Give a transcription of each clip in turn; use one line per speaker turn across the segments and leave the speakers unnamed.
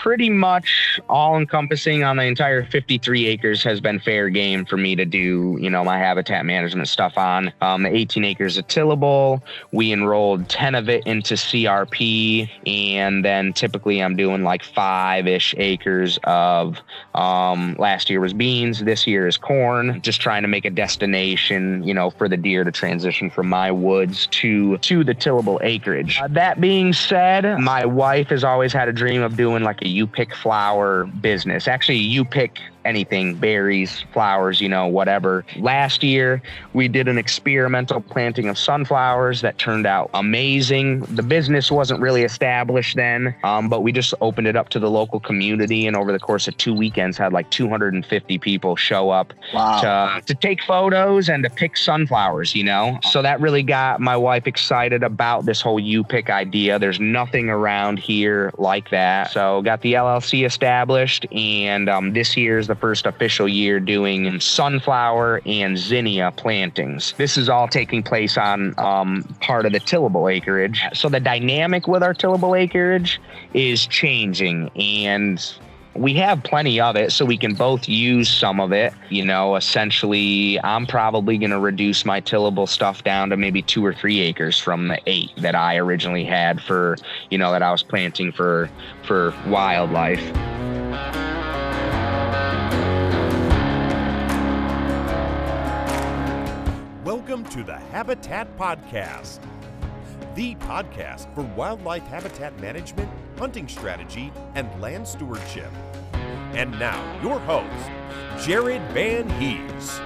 pretty much all encompassing on the entire 53 acres has been fair game for me to do, my habitat management stuff on. The 18 acres of tillable, we enrolled 10 of it into CRP, and then typically I'm doing like 5-ish acres of, last year was beans, this year is corn, just trying to make a destination, for the deer to transition from my woods to the tillable acreage. That being said, my wife has always had a dream of doing like a you pick flower business. Actually, you pick anything, berries, flowers, whatever. Last year, we did an experimental planting of sunflowers that turned out amazing. The business wasn't really established then, but we just opened it up to the local community, and over the course of 2 weekends had like 250 people show up to take photos and to pick sunflowers, So that really got my wife excited about this whole you pick idea. There's nothing around here like that. So got the LLC established, and this year is the first official year doing sunflower and zinnia plantings. This is all taking place on part of the tillable acreage. So the dynamic with our tillable acreage is changing, and we have plenty of it, so we can both use some of it. Essentially, I'm probably going to reduce my tillable stuff down to maybe 2 or 3 acres from the 8 that I originally had for, that I was planting for wildlife.
Welcome to the Habitat Podcast, the podcast for wildlife habitat management, hunting strategy, and land stewardship. And now, your host, Jared Van Hees.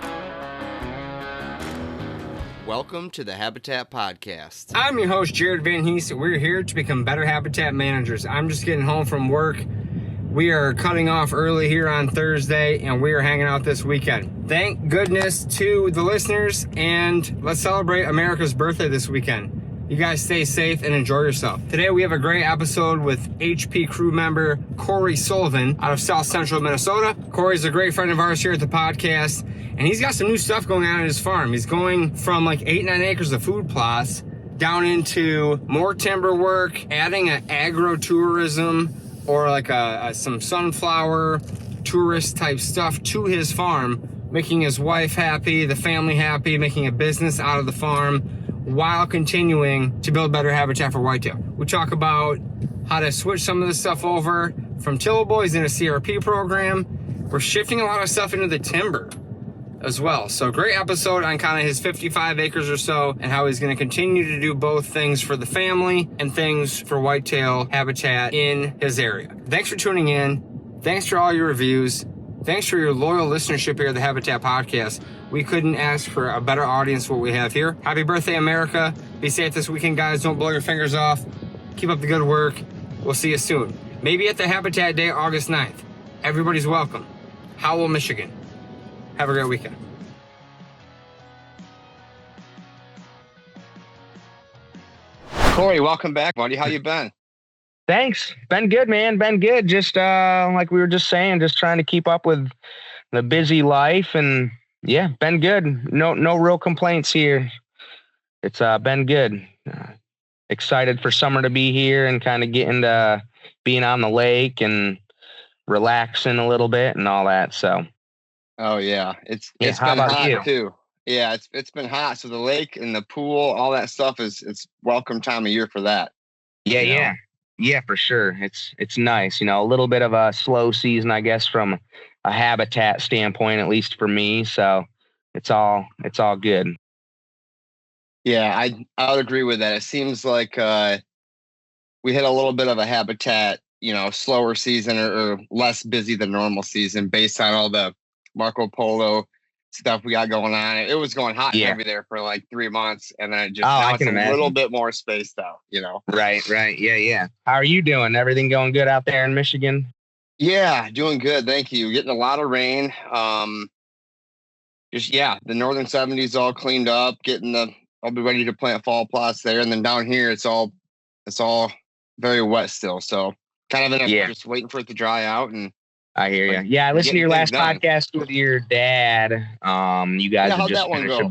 Welcome to the Habitat Podcast.
I'm your host, Jared Van Hees. We're here to become better habitat managers. I'm just getting home from work. We are cutting off early here on Thursday, and we are hanging out this weekend. Thank goodness to the listeners, and let's celebrate America's birthday this weekend. You guys stay safe and enjoy yourself. Today we have a great episode with HP crew member Corey Sullivan out of South Central Minnesota. Corey's a great friend of ours here at the podcast, and he's got some new stuff going on at his farm. He's going from like 8-9 acres of food plots down into more timber work, adding an agro-tourism or like some sunflower tourist type stuff to his farm, making his wife happy, the family happy, making a business out of the farm while continuing to build better habitat for whitetail. We talk about how to switch some of this stuff over from tillable. He's in a CRP program. We're shifting a lot of stuff into the timber as well. So great episode on kind of his 55 acres or so and how he's going to continue to do both things for the family and things for whitetail habitat in his area. Thanks for tuning in. Thanks for all your reviews. Thanks for your loyal listenership here at the Habitat Podcast. We couldn't ask for a better audience than what we have here. Happy birthday, America. Be safe this weekend, guys. Don't blow your fingers off. Keep up the good work. We'll see you soon. Maybe at the Habitat Day, August 9th. Everybody's welcome. Howell, Michigan. Have a great weekend.
Corey, welcome back, buddy. How you been?
Thanks. Been good, man. Been good. Just like we were just saying, just trying to keep up with the busy life, and yeah, been good. No real complaints here. It's been good. Excited for summer to be here and kind of getting to being on the lake and relaxing a little bit and all that. So.
Oh yeah, it's
how
been
about
hot
you?
too. Yeah, it's been hot. So the lake and the pool, all that stuff it's welcome time of year for that.
Yeah, for sure. It's nice. A little bit of a slow season, I guess, from a habitat standpoint, at least for me. So it's all good.
Yeah, I would agree with that. It seems like we hit a little bit of a habitat, slower season or less busy than normal season based on all the Marco Polo stuff we got going on. It was going hot and heavy there for like 3 months, and then it just now it's a little bit more spaced out,
Right. Yeah. How are you doing? Everything going good out there in Michigan?
Yeah, doing good. Thank you. Getting a lot of rain. The northern 70s all cleaned up, I'll be ready to plant fall plots there. And then down here, it's all very wet still. So kind of just waiting for it to dry out. And
I hear you. Yeah, I listened to your last podcast with your dad. You guys have just finished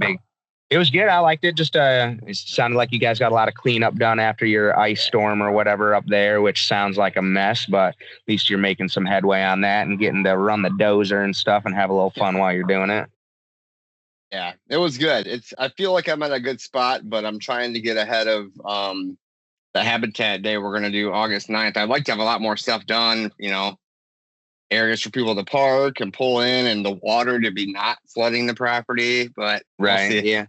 It was good. I liked it. Just it sounded like you guys got a lot of cleanup done after your ice storm or whatever up there, which sounds like a mess, but at least you're making some headway on that and getting to run the dozer and stuff and have a little fun while you're doing it.
Yeah, it was good. I feel like I'm at a good spot, but I'm trying to get ahead of the Habitat Day we're going to do August 9th. I'd like to have a lot more stuff done, areas for people to park and pull in and the water to be not flooding the property, but
right.
We'll see.
Yeah.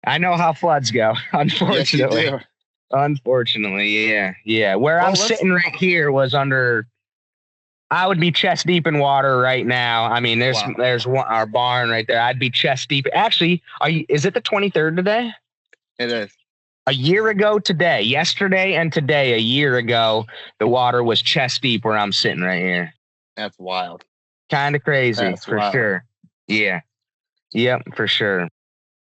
I know how floods go, unfortunately.
Yes,
Unfortunately, yeah. Yeah. Where I'm sitting right here was I would be chest deep in water right now. I mean, there's our barn right there. I'd be chest deep. Actually, is it the 23rd today?
It is.
A year ago today, yesterday and today, a year ago, the water was chest deep where I'm sitting right here.
That's wild.
Kind of crazy.
That's
for
wild.
Sure. Yeah. Yep, for sure.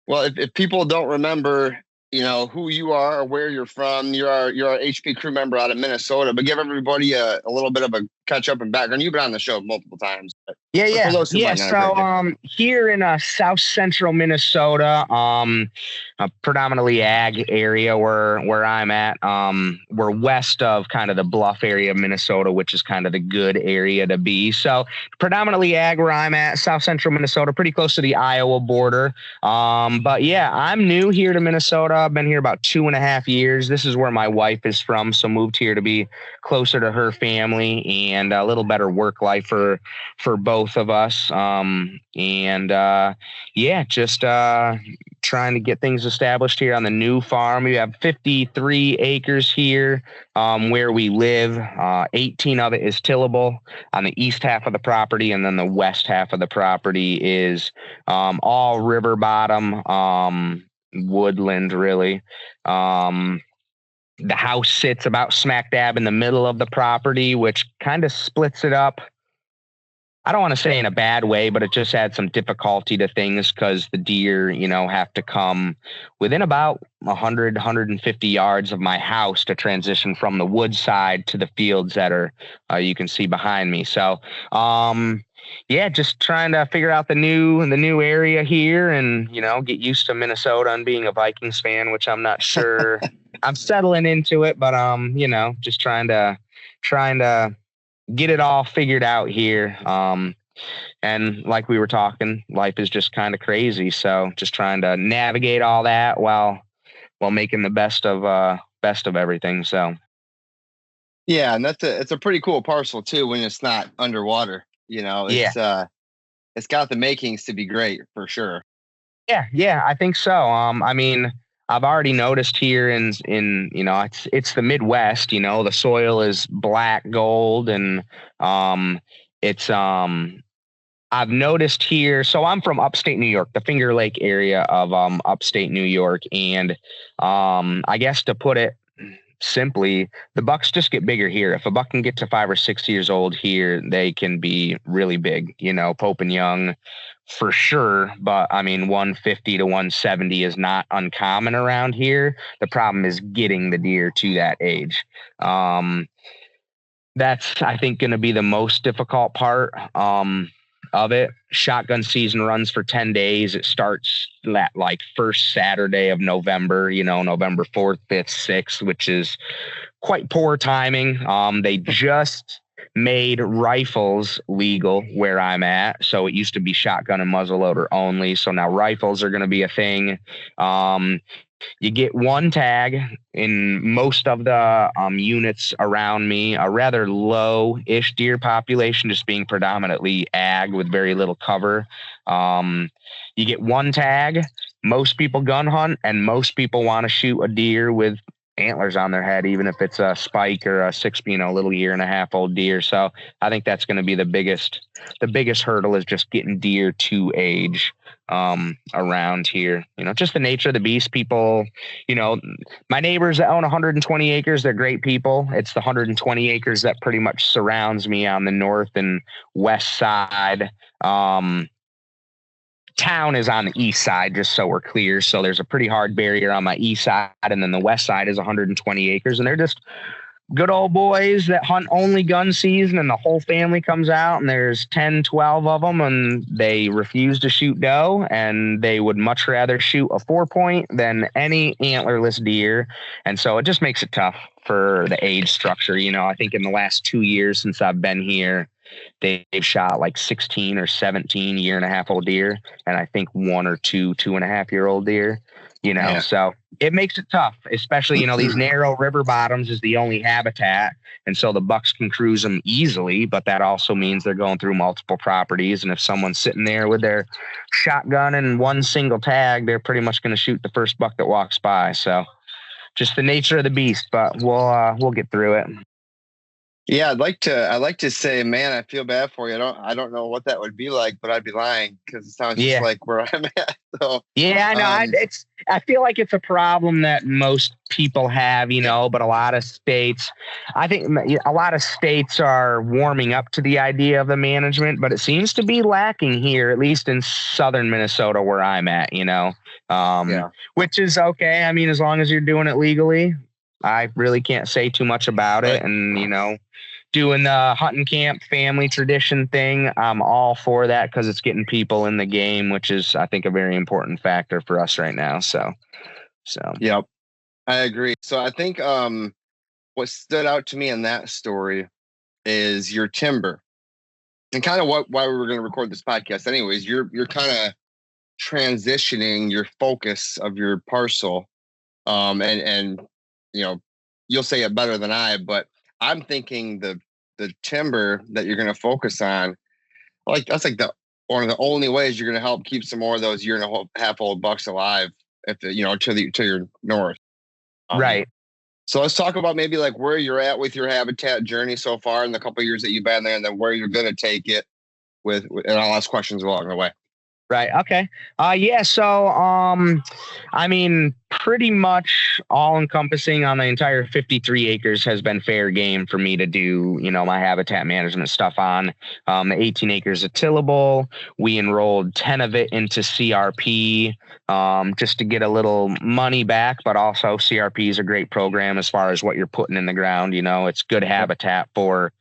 Well, if people don't remember, who you are or where you're from, you're our HP crew member out of Minnesota, but give everybody a little bit of a catch up and background. You've been on the show multiple times.
Yeah. So here in south central Minnesota, a predominantly ag area where I'm at. We're west of kind of the bluff area of Minnesota, which is kind of the good area to be. So predominantly ag where I'm at, south central Minnesota, pretty close to the Iowa border. But yeah, I'm new here to Minnesota. I've been here about 2.5 years. This is where my wife is from, so moved here to be closer to her family and a little better work life for both of us. Just trying to get things established here on the new farm. We have 53 acres here where we live. 18 of it is tillable on the east half of the property, and then the west half of the property is all river bottom, woodland, really. The house sits about smack dab in the middle of the property, which kind of splits it up. I don't want to say in a bad way, but it just adds some difficulty to things because the deer, have to come within about 100, 150 yards of my house to transition from the wood side to the fields that are, you can see behind me. So, just trying to figure out the new area here and, get used to Minnesota and being a Vikings fan, which I'm not sure I'm settling into it, but, just trying to get it all figured out here. And like we were talking, life is just kind of crazy. So just trying to navigate all that while making the best of everything. So.
Yeah. And it's a pretty cool parcel too, when it's not underwater, it's got the makings to be great for sure.
Yeah. I think so. I mean, I've already noticed here in it's the Midwest, the soil is black gold and I've noticed here. So I'm from upstate New York, the Finger Lake area of upstate New York. And I guess to put it simply, the bucks just get bigger here. If a buck can get to 5 or 6 years old here, they can be really big, Pope and Young for sure. But I mean, 150 to 170 is not uncommon around here. The problem is getting the deer to that age. That's, I think, going to be the most difficult part of it. Shotgun season runs for 10 days. It starts that first Saturday of November, November 4th, 5th, 6th, which is quite poor timing. They just made rifles legal where I'm at. So it used to be shotgun and muzzleloader only. So now rifles are going to be a thing. You get one tag in most of the units around me, a rather low-ish deer population, just being predominantly ag with very little cover. You get one tag. Most people gun hunt, and most people want to shoot a deer with antlers on their head, even if it's a spike or a little 1.5-year-old deer. So I think that's going to be the biggest hurdle is just getting deer to age around here. Just the nature of the beast. People, my neighbors that own 120 acres, they're great people. It's the 120 acres that pretty much surrounds me on the north and west side. Town is on the east side, just so we're clear. So there's a pretty hard barrier on my east side, and then the west side is 120 acres, and they're just good old boys that hunt only gun season, and the whole family comes out, and there's 10, 12 of them, and they refuse to shoot doe, and they would much rather shoot a 4-point than any antlerless deer. And so it just makes it tough for the age structure. I think in the last 2 years since I've been here, they've shot like 16 or 17 year-and-a-half-old deer, and I think 1 or 2 2.5-year-old deer. So it makes it tough, especially, these narrow river bottoms is the only habitat. And so the bucks can cruise them easily, but that also means they're going through multiple properties. And if someone's sitting there with their shotgun and one single tag, they're pretty much going to shoot the first buck that walks by. So just the nature of the beast, but we'll get through it.
Yeah, I'd like to say, man, I feel bad for you. I don't know what that would be like, but I'd be lying because it sounds just like where I'm at. So
yeah, I know. I feel like it's a problem that most people have, but a lot of states, I think a lot of states are warming up to the idea of the management, but it seems to be lacking here, at least in southern Minnesota where I'm at, which is okay. I mean, as long as you're doing it legally, I really can't say too much about it. And, doing the hunting camp family tradition thing, I'm all for that because it's getting people in the game, which is, I think, a very important factor for us right now. So.
Yep, I agree. So I think what stood out to me in that story is your timber, and kind of why we were going to record this podcast. Anyways, you're kind of transitioning your focus of your parcel, and you'll say it better than I, but I'm thinking the timber that you're going to focus on, that's like one of the only ways you're going to help keep some more of those year-and-a-half-old bucks alive to your north.
Right.
So let's talk about maybe like where you're at with your habitat journey so far in the couple of years that you've been there, and then where you're going to take it with, and I'll ask questions along the way.
Right. Okay. Yeah. So, I mean, pretty much all encompassing on the entire 53 acres has been fair game for me to do, my habitat management stuff on. The 18 acres of tillable, we enrolled 10 of it into CRP, just to get a little money back, but also CRP is a great program as far as what you're putting in the ground. It's good habitat for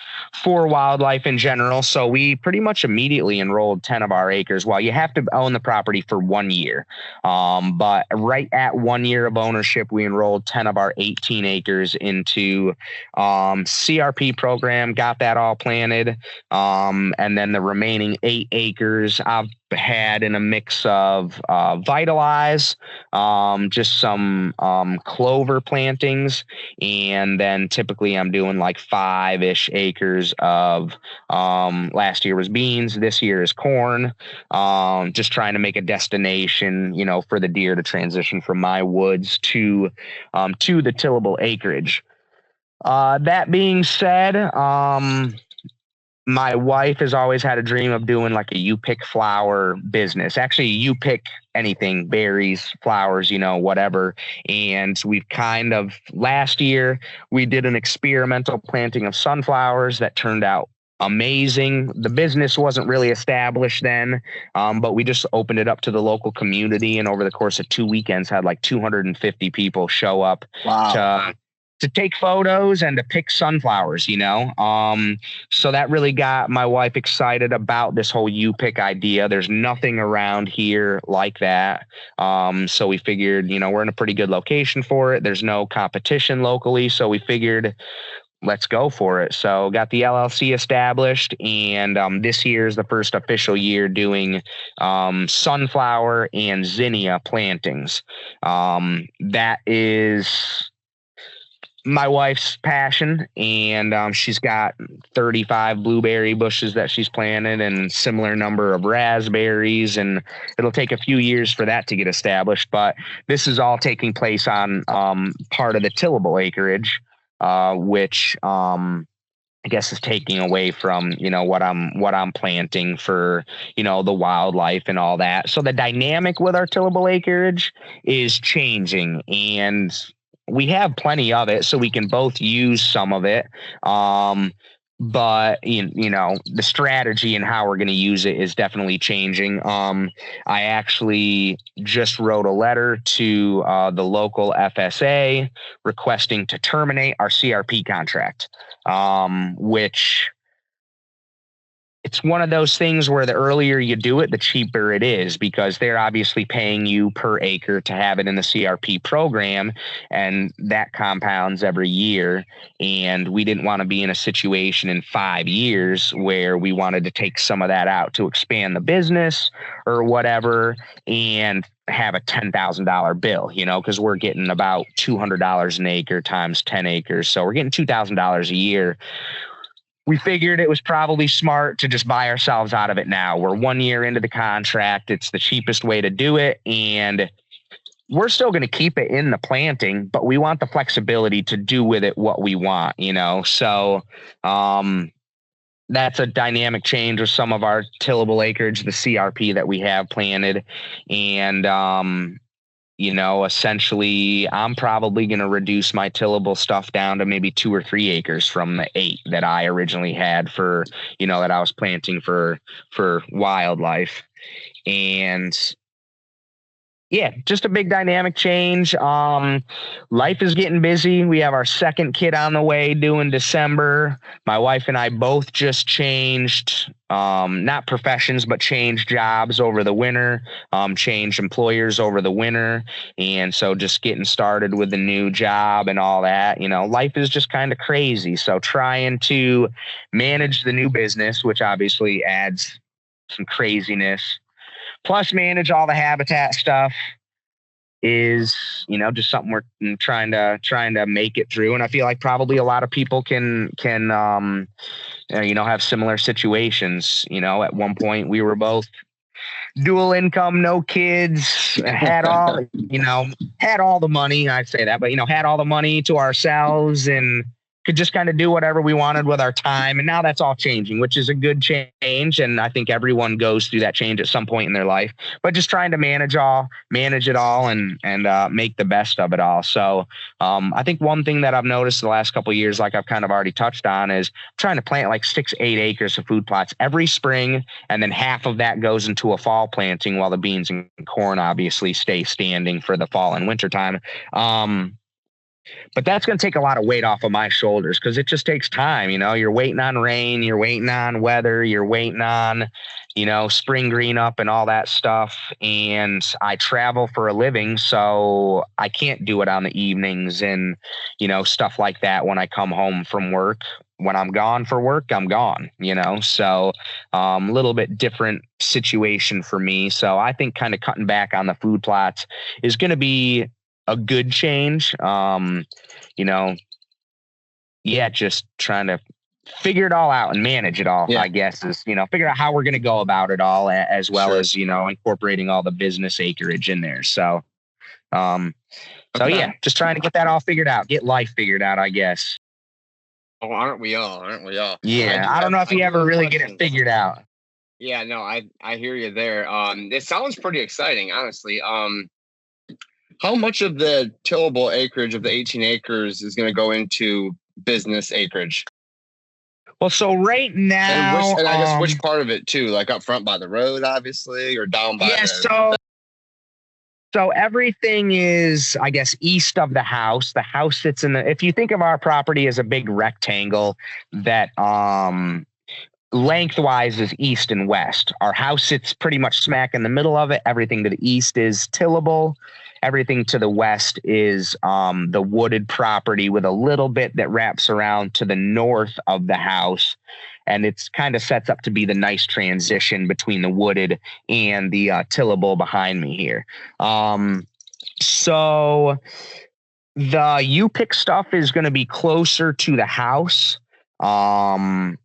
wildlife in general. So we pretty much immediately enrolled 10 of our acres. Well, you have to own the property for 1 year. But right at 1 year of ownership, we enrolled 10 of our 18 acres into CRP program, got that all planted. And then the remaining 8 acres I've had in a mix of Vitalize, just some clover plantings, and then typically I'm doing like 5-ish acres of last year was beans, this year is corn, just trying to make a destination, for the deer to transition from my woods to the tillable acreage. That being said, my wife has always had a dream of doing like a you pick flower business. Actually, you pick anything, berries, flowers, whatever. And we've kind of, last year, we did an experimental planting of sunflowers that turned out amazing. The business wasn't really established then, but we just opened it up to the local community. And over the course of 2 weekends, had like 250 people show up.
Wow.
To take photos and to pick sunflowers, so that really got my wife excited about this whole you pick idea. There's nothing around here like that. So we figured, we're in a pretty good location for it. There's no competition locally. So we figured, let's go for it. So got the LLC established, and this year is the first official year doing sunflower and zinnia plantings. That is my wife's passion, and she's got 35 blueberry bushes that she's planted and similar number of raspberries, and it'll take a few years for that to get established, but this is all taking place on part of the tillable acreage, which I guess is taking away from what I'm planting for the wildlife and all that. So the dynamic with our tillable acreage is changing, and we have plenty of it, so we can both use some of it. but the strategy and how we're going to use it is definitely changing. I actually just wrote a letter to the local FSA requesting to terminate our CRP contract, which it's one of those things where the earlier you do it, the cheaper it is, because they're obviously paying you per acre to have it in the CRP program, and that compounds every year. And we didn't want to be in a situation in 5 years where we wanted to take some of that out to expand the business or whatever and have a $10,000 bill, because we're getting about $200 an acre times 10 acres. So we're getting $2,000 a year. We figured it was probably smart to just buy ourselves out of it now. We're 1 year into the contract. It's the cheapest way to do it. And we're still going to keep it in the planting, but we want the flexibility to do with it what we want, So that's a dynamic change with some of our tillable acreage, the CRP that we have planted. And, essentially I'm probably going to reduce my tillable stuff down to maybe 2 or 3 acres from the 8 that I originally had for, that I was planting for wildlife. And yeah, just a big dynamic change. Life is getting busy. We have our second kid on the way due in December. My wife and I both just changed, not professions, but changed jobs over the winter, changed employers over the winter. And so just getting started with the new job and all that, life is just kind of crazy. So trying to manage the new business, which obviously adds some craziness, plus manage all the habitat stuff, is just something we're trying to make it through. And I feel like probably a lot of people can have similar situations. At one point we were both dual income, no kids, had all the money. I'd say that, but had all the money to ourselves and could just kind of do whatever we wanted with our time. And now that's all changing, which is a good change. And I think everyone goes through that change at some point in their life, but just trying to manage it all and make the best of it all. So I think one thing that I've noticed the last couple of years, like I've kind of already touched on, is trying to plant like 6-8 acres of food plots every spring. And then half of that goes into a fall planting while the beans and corn obviously stay standing for the fall and winter time. But that's going to take a lot of weight off of my shoulders because it just takes time. You're waiting on rain, you're waiting on weather, you're waiting on, spring green up and all that stuff. And I travel for a living, so I can't do it on the evenings and, stuff like that when I come home from work. When I'm gone for work, I'm gone, so a little bit different situation for me. So I think kind of cutting back on the food plots is going to be a good change. Just trying to figure it all out and manage it all, I guess, is, figure out how we're going to go about it all, as well as, incorporating all the business acreage in there. So, just trying to get that all figured out, get life figured out, I guess.
Oh, aren't we all?
Yeah. I don't know if you ever really get it figured out.
Yeah, no, I hear you there. It sounds pretty exciting, honestly. How much of the tillable acreage of the 18 acres is going to go into business acreage?
Well, so right now,
and I guess which part of it too, like up front by the road, obviously, or down by
So everything is, I guess, east of the house. The house sits if you think of our property as a big rectangle that lengthwise is east and west. Our house sits pretty much smack in the middle of it. Everything to the east is tillable. Everything to the west is the wooded property with a little bit that wraps around to the north of the house. And it's kind of sets up to be the nice transition between the wooded and the tillable behind me here. So the U-pick stuff is going to be closer to the house. And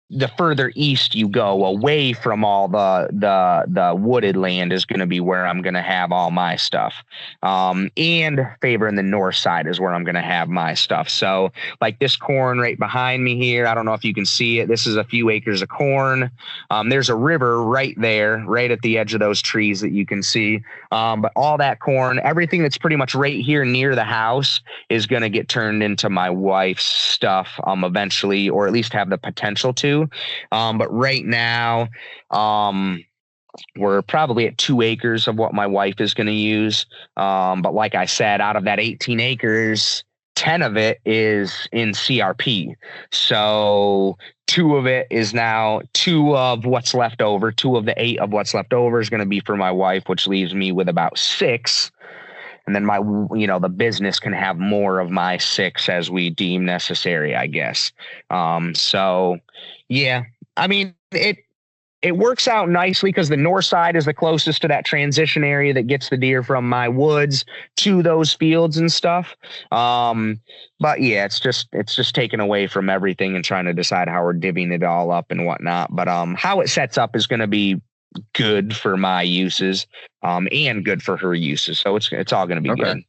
the further east you go away from all the wooded land is going to be where I'm going to have all my stuff. And favoring the north side is where I'm going to have my stuff. So like this corn right behind me here, I don't know if you can see it. This is a few acres of corn. There's a river right there, right at the edge of those trees that you can see. But all that corn, everything that's pretty much right here near the house is going to get turned into my wife's stuff eventually, or at least have the potential to. But right now, we're probably at 2 acres of what my wife is going to use. But like I said, out of that 18 acres, 10 of it is in CRP. So 2 of it is now 2 of what's left over. 2 of the 8 of what's left over is going to be for my wife, which leaves me with about 6. And then the business can have more of my 6 as we deem necessary, I guess. So yeah, I mean, it works out nicely because the north side is the closest to that transition area that gets the deer from my woods to those fields and stuff. But yeah, it's just taken away from everything and trying to decide how we're divvying it all up and whatnot. But how it sets up is going to be good for my uses, and good for her uses. So it's all going to be good.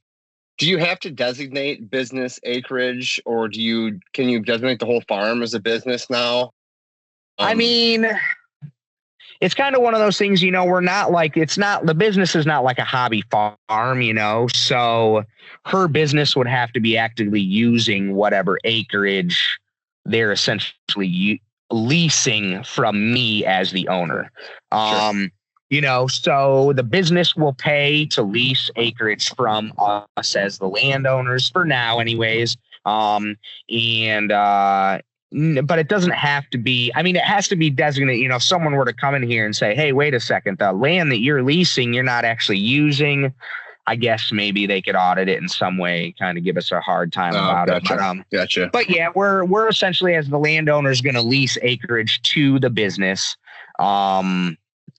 Do you have to designate business acreage, or can you designate the whole farm as a business now?
I mean, it's kind of one of those things, we're not like, the business is not like a hobby farm, so her business would have to be actively using whatever acreage they're essentially leasing from me as the owner. Sure. So the business will pay to lease acreage from us as the landowners for now anyways. But it doesn't have to be, it has to be designated. If someone were to come in here and say, hey, wait a second, the land that you're leasing, you're not actually using, I guess maybe they could audit it in some way, kind of give us a hard time about it.
Gotcha.
But yeah, we're essentially, as the landowners, going to lease acreage to the business.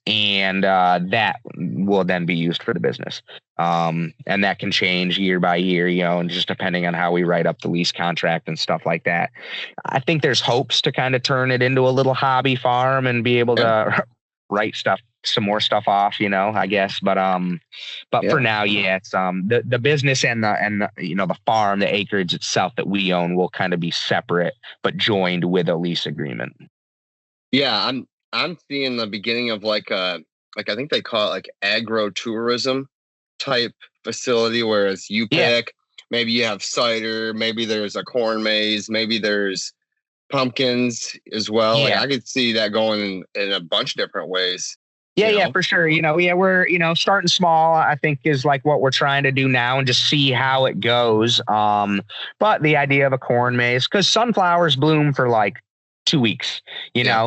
And that will then be used for the business. And that can change year by year, and just depending on how we write up the lease contract and stuff like that. I think there's hopes to kind of turn it into a little hobby farm and be able to write some more stuff off, I guess. But for now, yeah, it's the business and the farm, the acreage itself that we own will kind of be separate, but joined with a lease agreement.
Yeah, I'm seeing the beginning of I think they call it agro-tourism type facility, whereas you pick, maybe you have cider, maybe there's a corn maze, maybe there's pumpkins as well. I could see that going in a bunch of different ways.
Yeah, for sure. We're, starting small, I think is like what we're trying to do now and just see how it goes. But the idea of a corn maze, because sunflowers bloom for 2 weeks,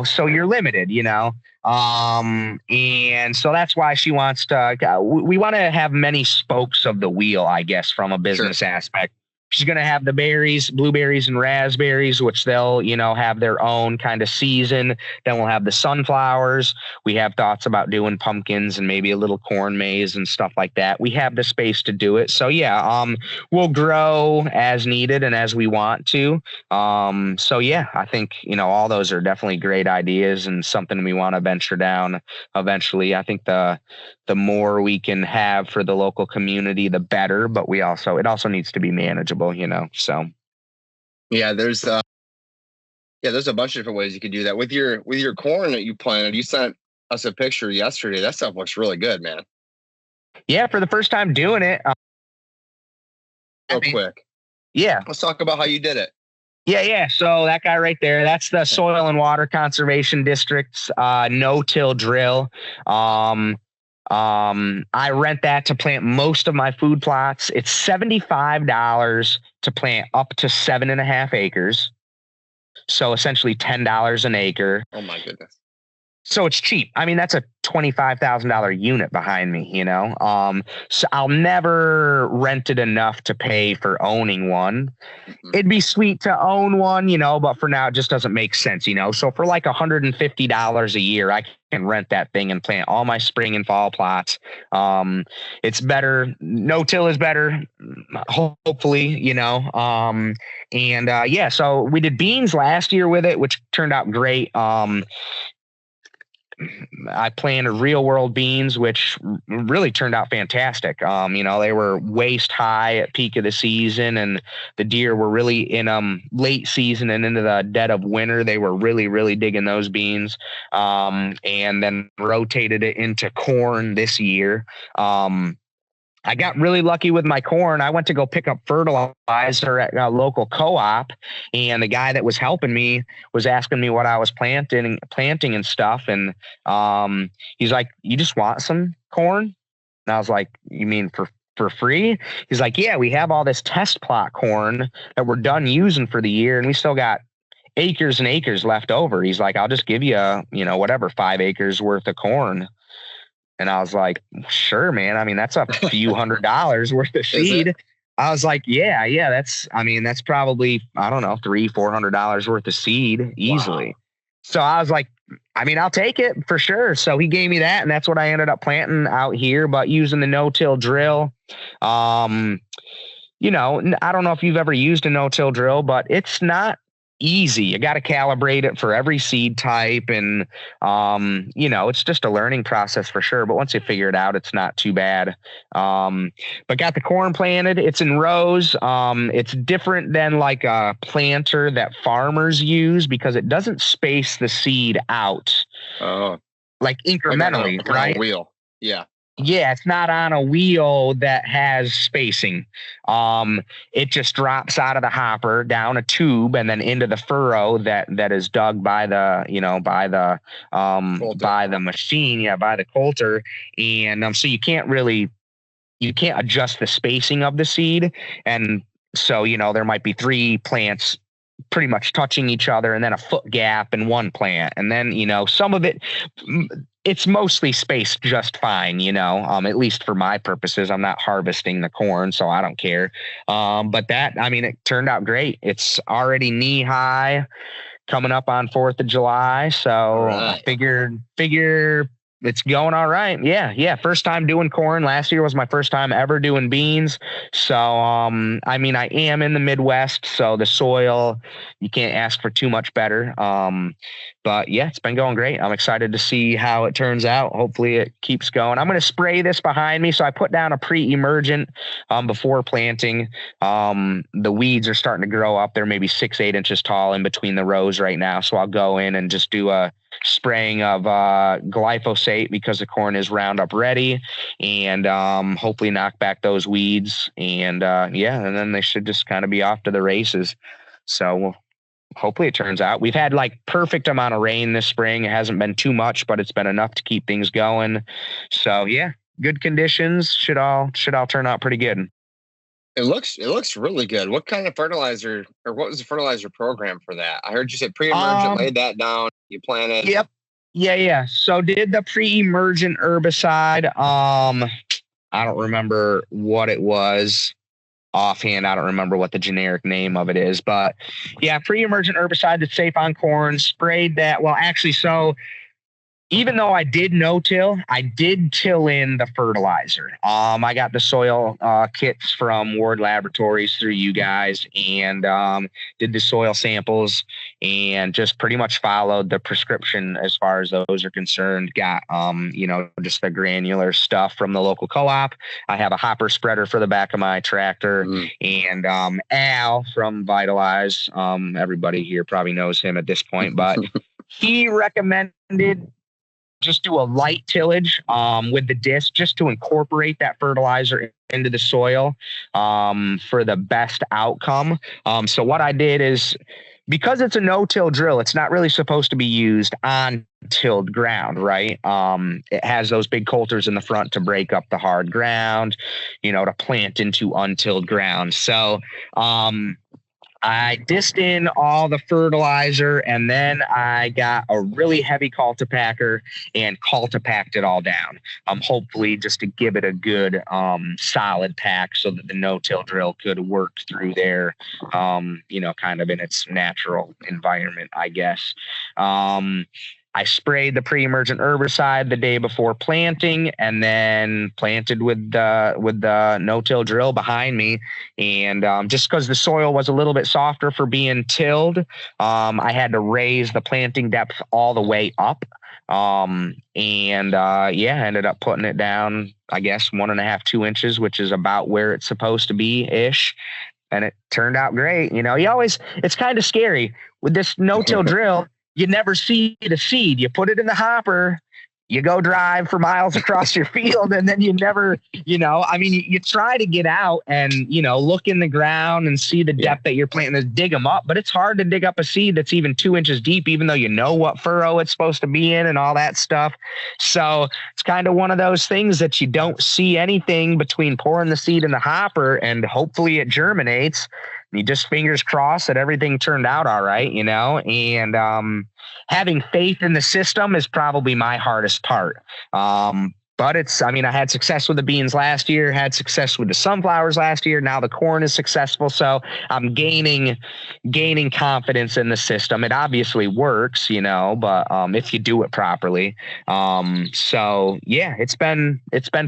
so you're limited, and so that's why she wants to, we want to have many spokes of the wheel, I guess, from a business aspect. She's going to have the berries, blueberries and raspberries, which they'll, have their own kind of season. Then we'll have the sunflowers. We have thoughts about doing pumpkins and maybe a little corn maze and stuff like that. We have the space to do it. So we'll grow as needed and as we want to. So yeah, I think, all those are definitely great ideas and something we want to venture down eventually. I think the more we can have for the local community, the better, but it also needs to be manageable, so.
Yeah, there's a bunch of different ways you could do that with your corn that you planted. You sent us a picture yesterday. That stuff looks really good, man.
Yeah. For the first time doing it.
Quick.
Yeah.
Let's talk about how you did it.
Yeah. So that guy right there, that's the Soil and Water Conservation District's no-till drill. I rent that to plant most of my food plots. It's $75 to plant up to 7.5 acres. So essentially $10 an acre.
Oh my goodness.
So it's cheap. I mean, that's a $25,000 unit behind me, you know? So I'll never rent it enough to pay for owning one.
Mm-hmm.
It'd be sweet to own one, you know, but for now it just doesn't make sense, you know? So for like $150 a year, I can rent that thing and plant all my spring and fall plots. It's better. No-till is better, hopefully, you know? Yeah, so we did beans last year with it, which turned out great. I planted real world beans, which really turned out fantastic. You know, they were waist high at peak of the season, and the deer were really in late season and into the dead of winter. They were really, really digging those beans. And then rotated it into corn this year. I got really lucky with my corn. I went to go pick up fertilizer at a local co-op, and the guy that was helping me was asking me what I was planting and stuff. And he's like, "You just want some corn?" And I was like, "You mean for free?" He's like, "Yeah, we have all this test plot corn that we're done using for the year, and we still got acres and acres left over." He's like, "I'll just give you, whatever, 5 acres worth of corn." And I was like, "Sure, man. I mean, that's a few $100s worth of seed." I was like, yeah, that's probably, I don't know, $300-400 worth of seed easily. Wow. So I was like, I mean, I'll take it for sure. So he gave me that, and that's what I ended up planting out here, but using the no-till drill. I don't know if you've ever used a no-till drill, but it's not easy. You got to calibrate it for every seed type, and it's just a learning process for sure, but once you figure it out, it's not too bad. But got the corn planted. It's in rows. It's different than like a planter that farmers use because it doesn't space the seed out like incrementally,
like
right?
On a wheel.
Yeah, it's not on a wheel that has spacing. It just drops out of the hopper down a tube and then into the furrow that is dug by the machine, by the coulter. And so you can't adjust the spacing of the seed. And so, there might be 3 plants pretty much touching each other and then a foot gap in one plant. And then, some of it's mostly spaced just fine, at least for my purposes. I'm not harvesting the corn, so I don't care. But it turned out great. It's already knee high coming up on 4th of July. So I figure it's going all right. Yeah. First time doing corn. Last year was my first time ever doing beans. So, I am in the Midwest, so the soil, you can't ask for too much better. But yeah, it's been going great. I'm excited to see how it turns out. Hopefully it keeps going. I'm going to spray this behind me. So I put down a pre-emergent before planting. The weeds are starting to grow up. They're maybe 6-8 inches tall in between the rows right now. So I'll go in and just do a spraying of glyphosate because the corn is Roundup ready, and hopefully knock back those weeds. And and then they should just kind of be off to the races. So hopefully it turns out. We've had like perfect amount of rain this spring. It hasn't been too much, but it's been enough to keep things going. So yeah, good conditions. Should all turn out pretty good.
It looks really good. What kind of fertilizer, or what was the fertilizer program for that? I heard you said pre-emergent, laid that down, you planted.
Yep. Yeah. So did the pre-emergent herbicide. I don't remember what it was offhand. I don't remember what the generic name of it is, but yeah, pre-emergent herbicide that's safe on corn. Sprayed that. Well, actually, so even though I did no-till, I did till in the fertilizer. I got the soil kits from Ward Laboratories through you guys, and did the soil samples and just pretty much followed the prescription as far as those are concerned. Got just the granular stuff from the local co-op. I have a hopper spreader for the back of my tractor, and Al from Vitalize. Everybody here probably knows him at this point, but he recommended just do a light tillage with the disc just to incorporate that fertilizer into the soil for the best outcome. So what I did is, because it's a no-till drill, it's not really supposed to be used on tilled ground, right? It has those big coulters in the front to break up the hard ground, to plant into untilled ground. So I dissed in all the fertilizer, and then I got a really heavy cultipacker and cultipacked it all down. Hopefully just to give it a good solid pack so that the no-till drill could work through there, kind of in its natural environment, I guess. I sprayed the pre-emergent herbicide the day before planting, and then planted with the no-till drill behind me. And just because the soil was a little bit softer for being tilled, I had to raise the planting depth all the way up. Ended up putting it down, I guess, 1.5, 2 inches, which is about where it's supposed to be ish. And it turned out great. It's kind of scary with this no-till drill. You never see the seed. You put it in the hopper, you go drive for miles across your field, and then you never, you try to get out and, look in the ground and see the depth that you're planting to dig them up. But it's hard to dig up a seed that's even 2 inches deep, even though you know what furrow it's supposed to be in and all that stuff. So it's kind of one of those things that you don't see anything between pouring the seed in the hopper and hopefully it germinates. You just fingers crossed that everything turned out all right, and having faith in the system is probably my hardest part. But I had success with the beans last year, had success with the sunflowers last year. Now the corn is successful. So I'm gaining confidence in the system. It obviously works, but if you do it properly. It's been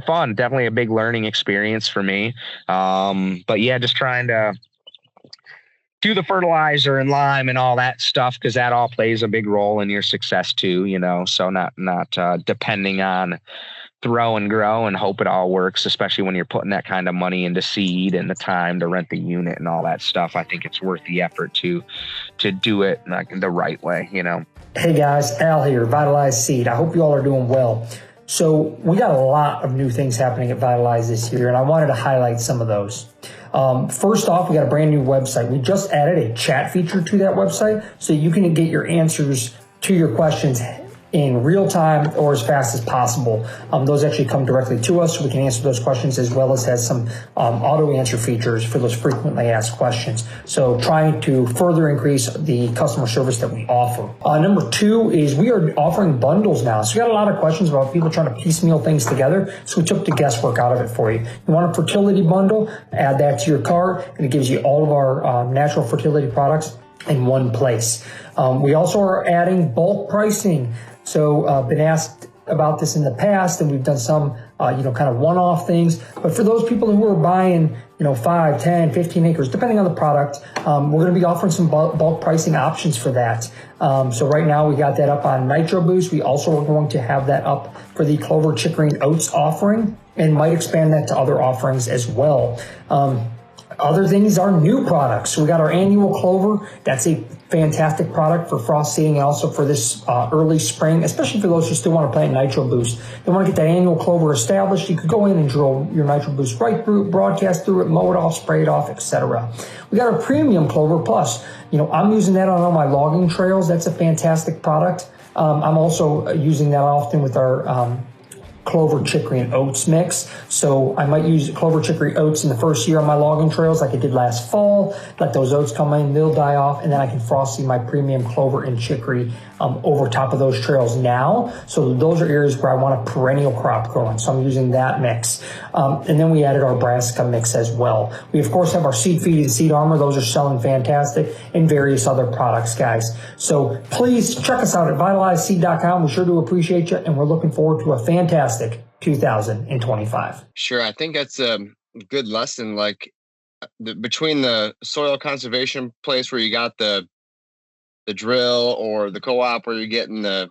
fun. Definitely a big learning experience for me. Just trying to do the fertilizer and lime and all that stuff, because that all plays a big role in your success too, so not depending on throw and grow and hope it all works, especially when you're putting that kind of money into seed and the time to rent the unit and all that stuff. I think it's worth the effort to do it the right way,
Hey guys, Al here, Vitalize Seed. I hope you all are doing well. So we got a lot of new things happening at Vitalize this year, and I wanted to highlight some of those. First off, we got a brand new website. We just added a chat feature to that website so you can get your answers to your questions in real time or as fast as possible. Those actually come directly to us so we can answer those questions, as well as has some auto answer features for those frequently asked questions. So trying to further increase the customer service that we offer. Number 2 is we are offering bundles now. So we got a lot of questions about people trying to piecemeal things together. So we took the guesswork out of it for you. You want a fertility bundle, add that to your cart, and it gives you all of our natural fertility products in one place. We also are adding bulk pricing. So been asked about this in the past, and we've done some, kind of one-off things. But for those people who are buying, 5, 10, 15 acres, depending on the product, we're going to be offering some bulk pricing options for that. So right now we got that up on Nitro Boost. We also are going to have that up for the Clover, Chicory, and Oats offering, and might expand that to other offerings as well. Other things are new products. So we got our annual clover. That's a fantastic product for frost seeding and also for this early spring, especially for those who still want to plant Nitro Boost. They want to get that annual clover established. You could go in and drill your Nitro Boost right through, broadcast through it, mow it off, spray it off, etc. We got our premium clover plus. I'm using that on all my logging trails. That's a fantastic product. I'm also using that often with our Clover, Chicory, and Oats mix. So I might use Clover, Chicory, Oats in the first year on my logging trails like I did last fall. Let those oats come in, they'll die off, and then I can frost seed my premium Clover and Chicory over top of those trails now. So those are areas where I want a perennial crop growing. So I'm using that mix. And then we added our brassica mix as well. We, of course, have our seed feed and seed armor. Those are selling fantastic, and various other products, guys. So please check us out at vitalizeseed.com. We sure do appreciate you, and we're looking forward to a fantastic 2025.
Sure. I think that's a good lesson. Like between the soil conservation place where you got the drill, or the co-op where you're getting the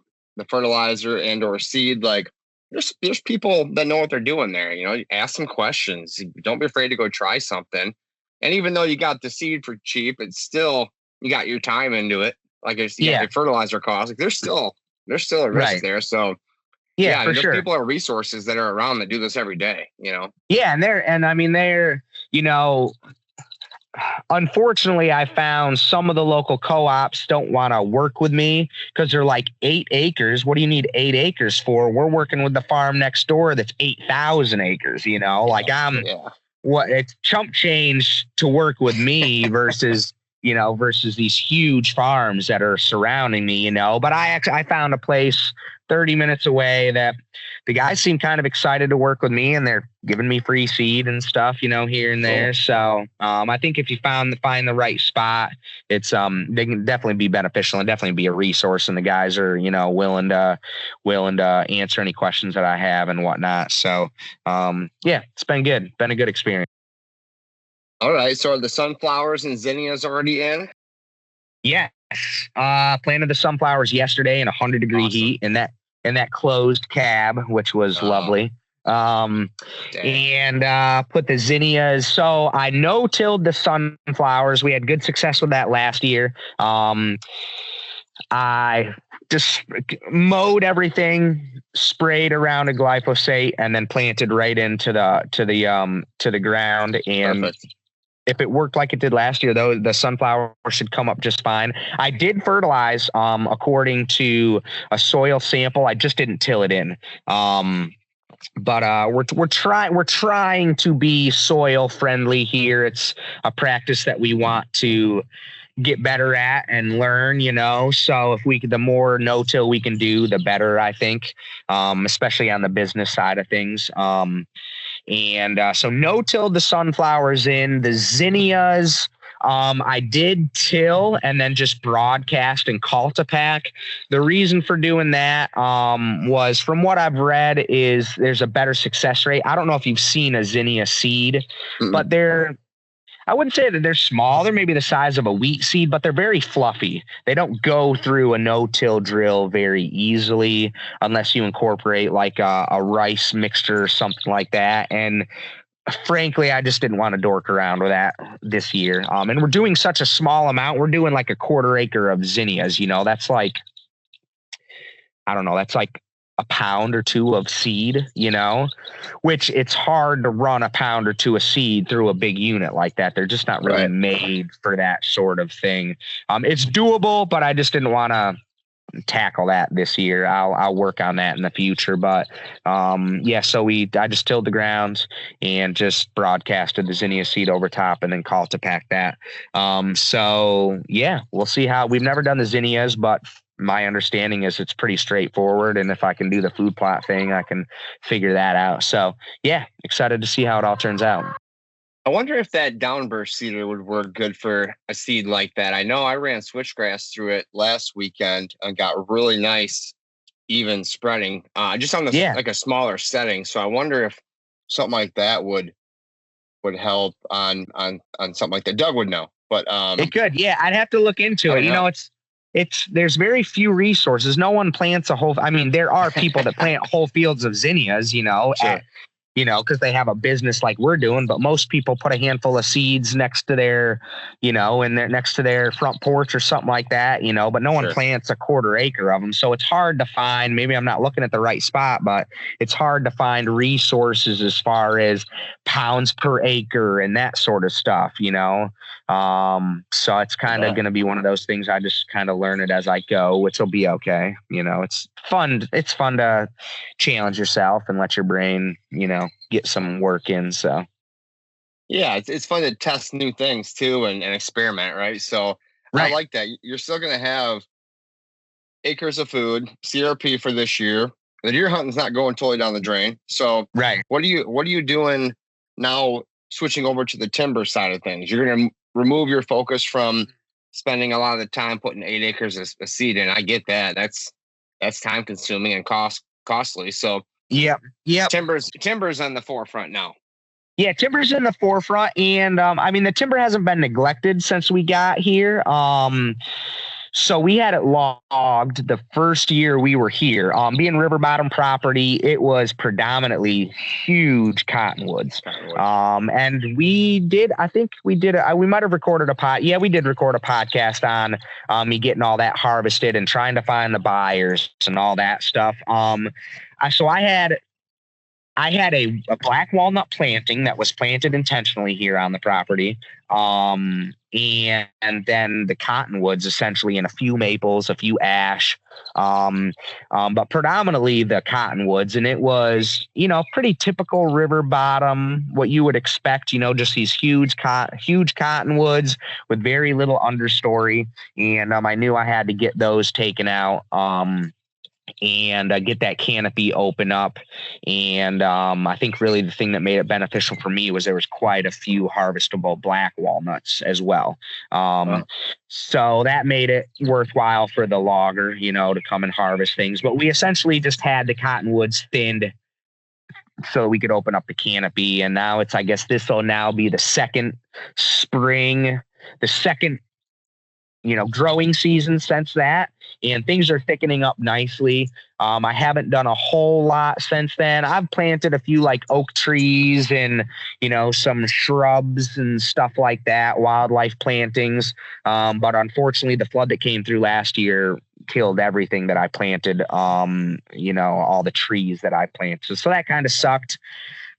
fertilizer and or seed, like there's people that know what they're doing there. Ask some questions. Don't be afraid to go try something. And even though you got the seed for cheap, it's still, you got your time into it. Like you got your fertilizer costs. Like there's still a risk there. So
for
there's
sure.
people are resources that are around that do this every day,
Yeah. And they're, unfortunately, I found some of the local co-ops don't want to work with me because they're like 8 acres. What do you need 8 acres for? We're working with the farm next door that's 8,000 acres, it's chump change to work with me versus, versus these huge farms that are surrounding me, but I found a place 30 minutes away that the guys seem kind of excited to work with me, and they're giving me free seed and stuff, here and there. So I think if you find the right spot, it's they can definitely be beneficial and definitely be a resource. And the guys are, willing to answer any questions that I have and whatnot. So it's been good. Been a good experience.
All right. So are the sunflowers and zinnias already in?
Yes. Planted the sunflowers yesterday in 100-degree heat in that closed cab, which was lovely. And put the zinnias. So I no-tilled the sunflowers. We had good success with that last year. I just mowed everything, sprayed around a glyphosate, and then planted right into the ground. And perfect. If it worked like it did last year, though, the sunflower should come up just fine. I did fertilize according to a soil sample. I just didn't till it in. But we're trying to be soil friendly here. It's a practice that we want to get better at and learn, so the more no-till we can do, the better, I think, especially on the business side of things. So no-tilled the sunflowers in. The zinnias, I did till and then just broadcast and cultipack. The reason for doing that was, from what I've read, is there's a better success rate. I don't know if you've seen a zinnia seed, but I wouldn't say that they're small. They're maybe the size of a wheat seed, but they're very fluffy. They don't go through a no-till drill very easily unless you incorporate like a rice mixture or something like that. And frankly, I just didn't want to dork around with that this year. And we're doing such a small amount. We're doing like a 1/4 acre of zinnias. That's like, I don't know, that's like a pound or two of seed, which it's hard to run a pound or two of seed through a big unit like that. They're just not really made for that sort of thing. It's doable, but I just didn't want to tackle that this year. I'll work on that in the future. But so I just tilled the ground and just broadcasted the zinnia seed over top and then cultipack that. We'll see how. We've never done the zinnias, but my understanding is it's pretty straightforward. And if I can do the food plot thing, I can figure that out. So excited to see how it all turns out.
I wonder if that downburst seeder would work good for a seed like that. I know I ran switchgrass through it last weekend and got really nice, even spreading, just on like a smaller setting. So I wonder if something like that would help on something like that. Doug would know, but
it could. Yeah, I'd have to look into it. There's very few resources. No one plants there are people that plant whole fields of zinnias,
sure.
Because they have a business like we're doing, but most people put a handful of seeds next to their, next to their front porch or something like that, but no one plants a 1/4 acre of them. So it's hard to find, maybe I'm not looking at the right spot, but it's hard to find resources as far as pounds per acre and that sort of stuff, so it's kind of going to be one of those things. I just kind of learn it as I go, which will be okay. It's fun. It's fun to challenge yourself and let your brain, get some work in. So
it's fun to test new things too and experiment, right? So I like that. You're still going to have acres of food, CRP for this year. The deer hunting's not going totally down the drain. So what are you doing now, switching over to the timber side of things? You're going to remove your focus from spending a lot of the time putting 8 acres of seed in. I get that. That's time consuming and costly. So timber's on the forefront now.
Yeah, timber's in the forefront, and the timber hasn't been neglected since we got here. So we had it logged the first year we were here. Being river bottom property, it was predominantly huge cottonwoods. And we might have recorded we did record a podcast on me getting all that harvested and trying to find the buyers and all that stuff. So I had a black walnut planting that was planted intentionally here on the property. and then the cottonwoods essentially, and a few maples, a few ash, but predominantly the cottonwoods. And it was, pretty typical river bottom, what you would expect, just these huge cottonwoods with very little understory. And I knew I had to get those taken out. And get that canopy open up. And I think really the thing that made it beneficial for me was there was quite a few harvestable black walnuts as well. So that made it worthwhile for the logger, to come and harvest things. But we essentially just had the cottonwoods thinned so we could open up the canopy. And now I guess this will now be the second spring, the second growing season since that, and things are thickening up nicely. I haven't done a whole lot since then. I've planted a few like oak trees and, some shrubs and stuff like that, wildlife plantings. But unfortunately, the flood that came through last year killed everything that I planted, all the trees that I planted. So that kind of sucked.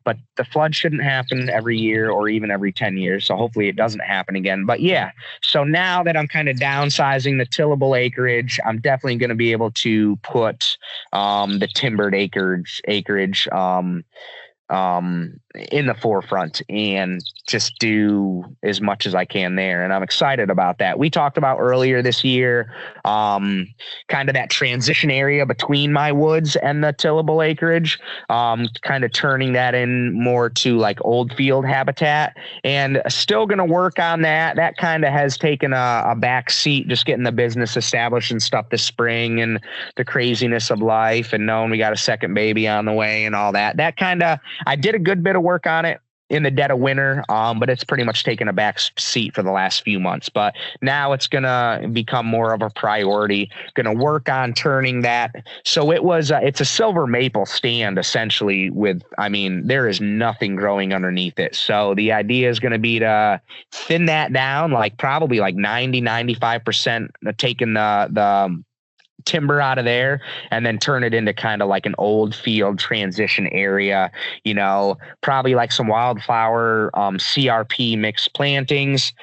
But the flood shouldn't happen every year or even every 10 years. So hopefully it doesn't happen again. But yeah, so now that I'm kind of downsizing the tillable acreage, I'm definitely going to be able to put the timbered acreage in the forefront and just do as much as I can there. And I'm excited about that. We talked about earlier this year, kind of that transition area between my woods and the tillable acreage, kind of turning that in more to like old field habitat, and still going to work on that. That kind of has taken a back seat, just getting the business established and stuff this spring and the craziness of life and knowing we got a second baby on the way and all that. That kind of, I did a good bit of work on it in the dead of winter, but it's pretty much taken a back seat for the last few months. But now it's going to become more of a priority. Going to work on turning that. So it's a silver maple stand essentially there is nothing growing underneath it. So the idea is going to be to thin that down, like probably like 95%, taking the timber out of there and then turn it into kind of like an old field transition area, probably like some wildflower CRP mixed plantings,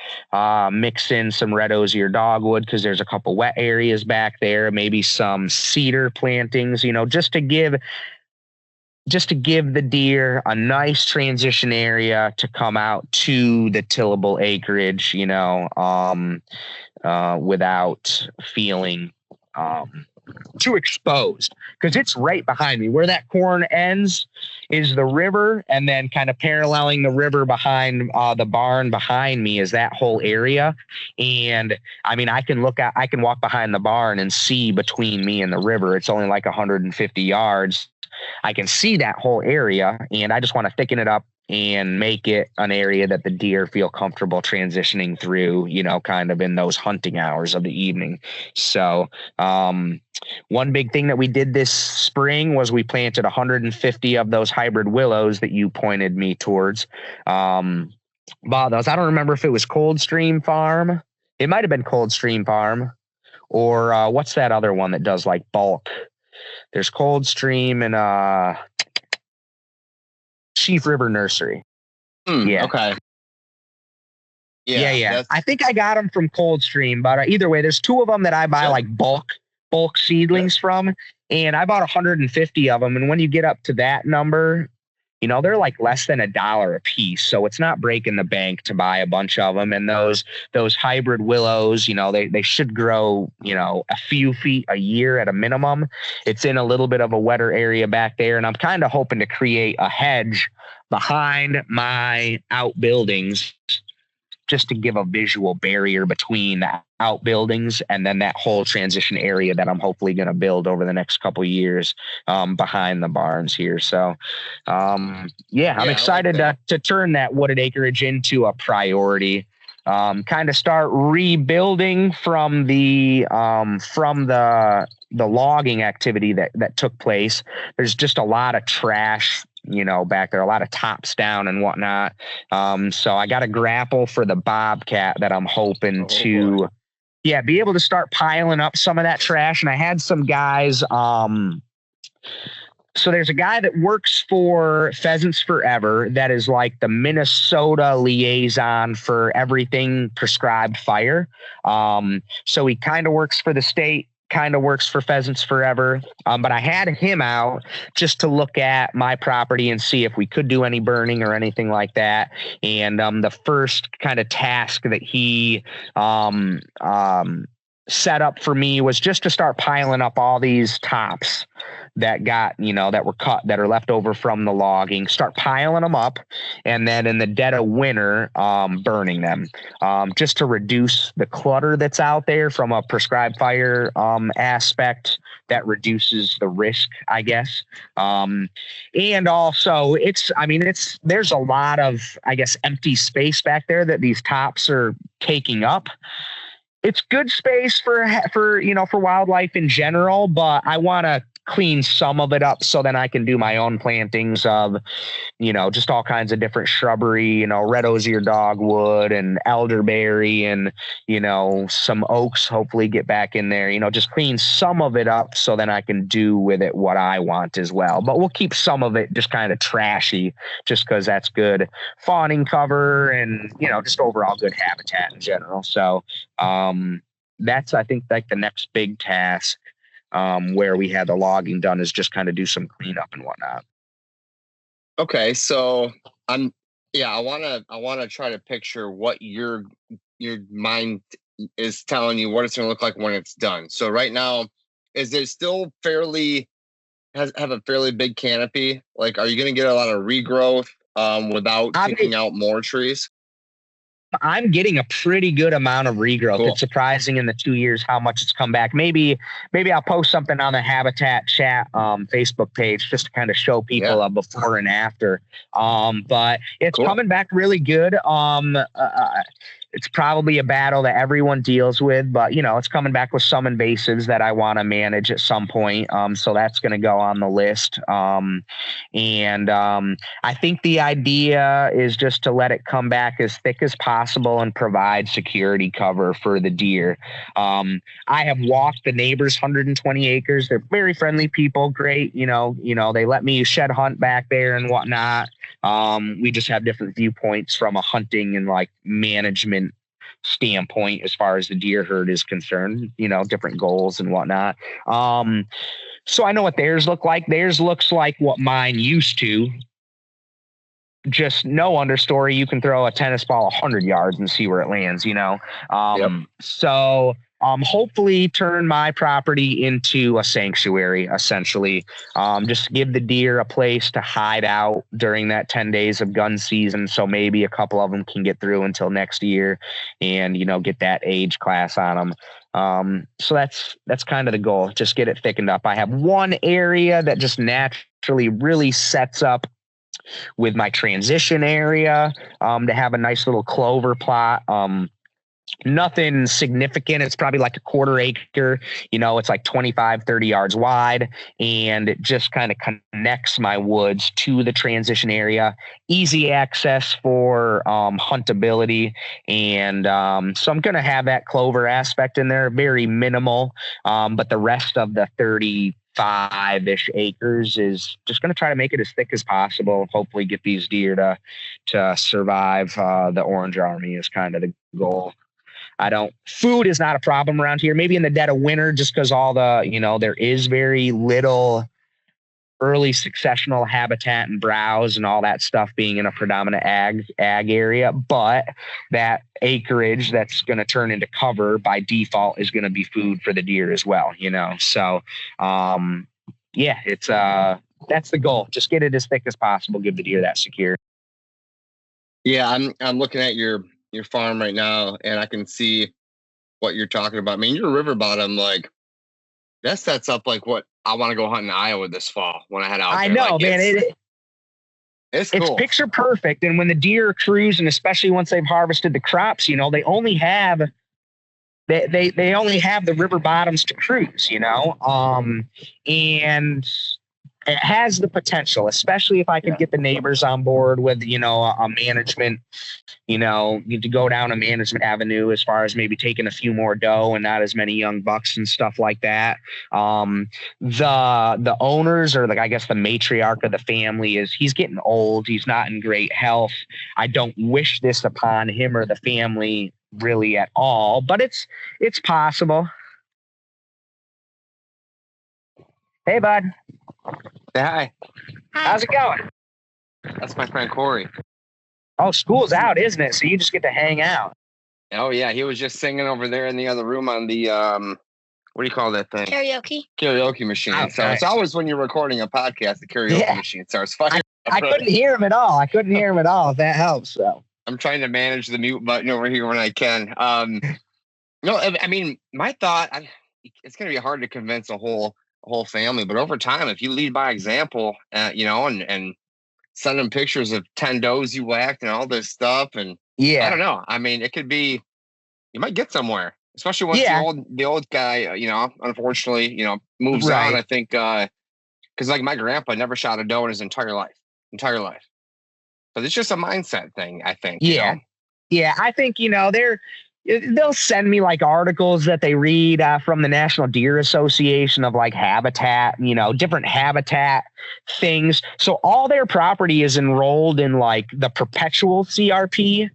mix in some red osier dogwood because there's a couple wet areas back there, maybe some cedar plantings, just to give the deer a nice transition area to come out to the tillable acreage, without feeling too exposed, because it's right behind me. Where that corn ends is the river, and then kind of paralleling the river behind the barn behind me is that whole area. And I can walk behind the barn and see between me and the river. It's only like 150 yards. I can see that whole area, and I just want to thicken it up and make it an area that the deer feel comfortable transitioning through, kind of in those hunting hours of the evening. So one big thing that we did this spring was we planted 150 of those hybrid willows that you pointed me towards. Those, I don't remember if it was Coldstream Farm. It might have been Coldstream Farm, or what's that other one that does like bulk? There's Coldstream and Chief River Nursery. Yeah.
Okay.
Yeah. I think I got them from Coldstream, but either way, there's two of them that I buy like bulk seedlings from, and I bought 150 of them. And when you get up to that number, they're like less than $1 a piece. So it's not breaking the bank to buy a bunch of them. And those hybrid willows, they should grow, a few feet a year at a minimum. It's in a little bit of a wetter area back there. And I'm kind of hoping to create a hedge behind my outbuildings, just to give a visual barrier between the outbuildings and then that whole transition area that I'm hopefully going to build over the next couple of years behind the barns here. So, I'm excited to turn that wooded acreage into a priority. Kind of start rebuilding from the logging activity that took place. There's just a lot of trash back there, a lot of tops down and whatnot. So I got a grapple for the bobcat that I'm hoping to be able to start piling up some of that trash. And I had some guys So there's a guy that works for Pheasants Forever that is like the Minnesota liaison for everything prescribed fire. So he kind of works for the state, kind of works for Pheasants Forever. But I had him out just to look at my property and see if we could do any burning or anything like that. And the first kind of task that he set up for me was just to start piling up all these tops that got, that were cut, that are left over from the logging, start piling them up. And then in the dead of winter, burning them, just to reduce the clutter that's out there from a prescribed fire aspect. That reduces the risk, I guess. And also there's a lot of, I guess, empty space back there that these tops are taking up. It's good space for wildlife in general, but I want to clean some of it up so then I can do my own plantings of, just all kinds of different shrubbery, red osier dogwood and elderberry and, some oaks, hopefully get back in there, just clean some of it up so then I can do with it what I want as well. But we'll keep some of it just kind of trashy just because that's good fawning cover and, just overall good habitat in general. So that's, I think, like the next big task. Where we had the logging done is just kind of do some cleanup and whatnot.
Okay, so I want to try to picture what your mind is telling you what it's going to look like when it's done. So right now, is it still have a fairly big canopy? Like, are you going to get a lot of regrowth without taking out more trees?
I'm getting a pretty good amount of regrowth. Cool. It's surprising in the 2 years how much it's come back. Maybe I'll post something on the Habitat Chat Facebook page just to kind of show people a before and after. But it's coming back really good. It's probably a battle that everyone deals with, but it's coming back with some invasives that I want to manage at some point. So that's going to go on the list. And I think the idea is just to let it come back as thick as possible and provide security cover for the deer. I have walked the neighbors' 120 acres. They're very friendly people. Great. They let me shed hunt back there and whatnot. We just have different viewpoints from a hunting and like management standpoint as far as the deer herd is concerned, different goals and whatnot. So I know what theirs look like. Theirs looks like what mine used to. Just no understory. You can throw a tennis ball 100 yards and see where it lands, So hopefully turn my property into a sanctuary, essentially. Just give the deer a place to hide out during that 10 days of gun season. So maybe a couple of them can get through until next year and, get that age class on them. So that's kind of the goal. Just get it thickened up. I have one area that just naturally really sets up with my transition area, to have a nice little clover plot. Nothing significant. It's probably like a quarter acre, it's like 25, 30 yards wide, and it just kind of connects my woods to the transition area. Easy access for huntability. And so I'm going to have that clover aspect in there, very minimal. But the rest of the 35-ish acres is just going to try to make it as thick as possible. Hopefully get these deer to survive the Orange Army is kind of the goal. Food is not a problem around here. Maybe in the dead of winter, just because all the, there is very little early successional habitat and browse and all that stuff being in a predominant ag area. But that acreage that's going to turn into cover by default is going to be food for the deer as well, So, it's that's the goal. Just get it as thick as possible. Give the deer that security.
Yeah, I'm looking at your farm right now, and I can see what you're talking about. I mean, your river bottom, like, that sets up like what I want to go hunt in Iowa this fall when I head out there.
I know,
like,
man.
It's cool.
It's picture perfect. And when the deer are cruising, especially once they've harvested the crops, they only have they only have the river bottoms to cruise, and it has the potential, especially if I could get the neighbors on board with, a management, to go down a management avenue as far as maybe taking a few more doe and not as many young bucks and stuff like that. The owners, or I guess the matriarch of the family, he's getting old. He's not in great health. I don't wish this upon him or the family really at all, but it's possible. Hey, bud.
Say hi.
How's it going?
That's my friend Corey.
Oh, school's out, isn't it? So you just get to hang out.
Oh yeah, he was just singing over there in the other room on the what do you call that thing? Karaoke machine.
Oh,
So
nice.
it's always when you're recording a podcast, the karaoke machine starts fucking.
I couldn't hear him at all. If that helps. So
I'm trying to manage the mute button over here when I can. No, I mean, my thought, it's going to be hard to convince a whole family, but over time, if you lead by example, and send them pictures of 10 does you whacked and all this stuff, and I don't know. I mean, it could be, you might get somewhere, especially once the old guy, unfortunately, moves on. I think because my grandpa never shot a doe in his entire life. But it's just a mindset thing, I think.
Yeah. I think, they'll send me articles that they read from the National Deer Association of habitat, different habitat things. So all their property is enrolled in the perpetual CRP.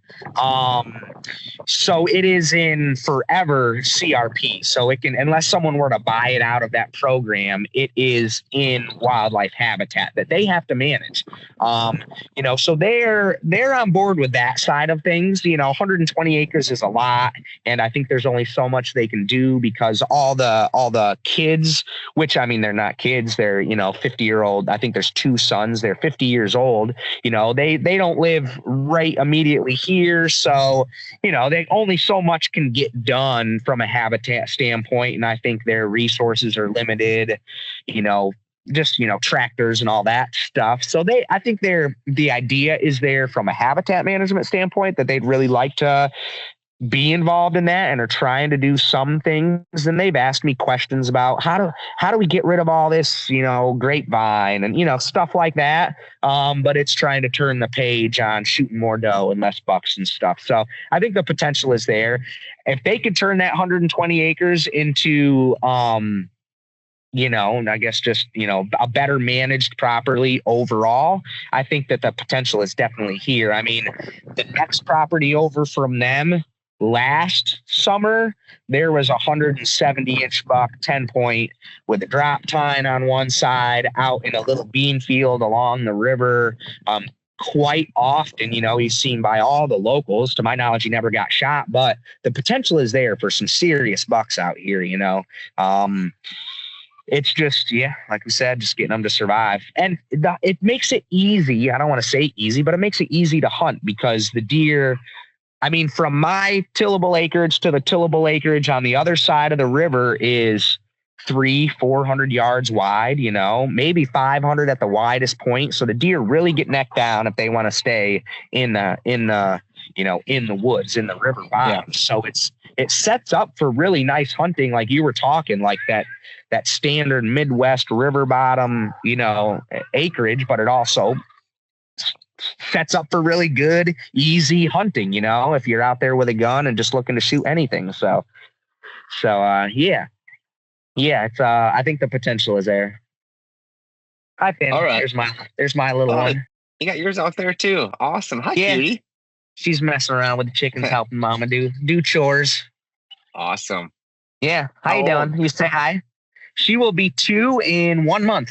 So it is in forever CRP. So it can, unless someone were to buy it out of that program, it is in wildlife habitat that they have to manage. So they're on board with that side of things. 120 acres is a lot. And I think there's only so much they can do because all the kids, which I mean, they're not kids, they're 50-year-old. I think there's 2 sons. They're 50 years old. They don't live right immediately here, so they only so much can get done from a habitat standpoint. And I think their resources are limited. Just tractors and all that stuff. So I think the idea is there from a habitat management standpoint that they'd really like to be involved in that and are trying to do some things. And they've asked me questions about how do we get rid of all this, grapevine and, stuff like that. But it's trying to turn the page on shooting more doe and less bucks and stuff. So I think the potential is there. If they could turn that 120 acres into, I guess just, a better managed properly overall, I think that the potential is definitely here. I mean, the next property over from them, last summer, there was a 170-inch buck 10-point with a drop tine on one side out in a little bean field along the river. Quite often, he's seen by all the locals. To my knowledge, he never got shot, but the potential is there for some serious bucks out here, It's just, like we said, just getting them to survive. And it makes it easy. I don't want to say easy, but it makes it easy to hunt because the deer, I mean, from my tillable acreage to the tillable acreage on the other side of the river is 300-400 yards wide, maybe 500 at the widest point. So the deer really get neck down if they want to stay in the woods, in the river bottom. Yeah. So it sets up for really nice hunting. Like you were talking, that standard Midwest river bottom, acreage, but it also sets up for really good, easy hunting, if you're out there with a gun and just looking to shoot anything. So it's I think the potential is there. Hi, Finn.
All right.
There's my little one.
You got yours out there too. Awesome. Hi, cutie.
She's messing around with the chickens, helping mama do chores.
Awesome.
Yeah. How you doing? You say hi. She will be 2 in 1 month.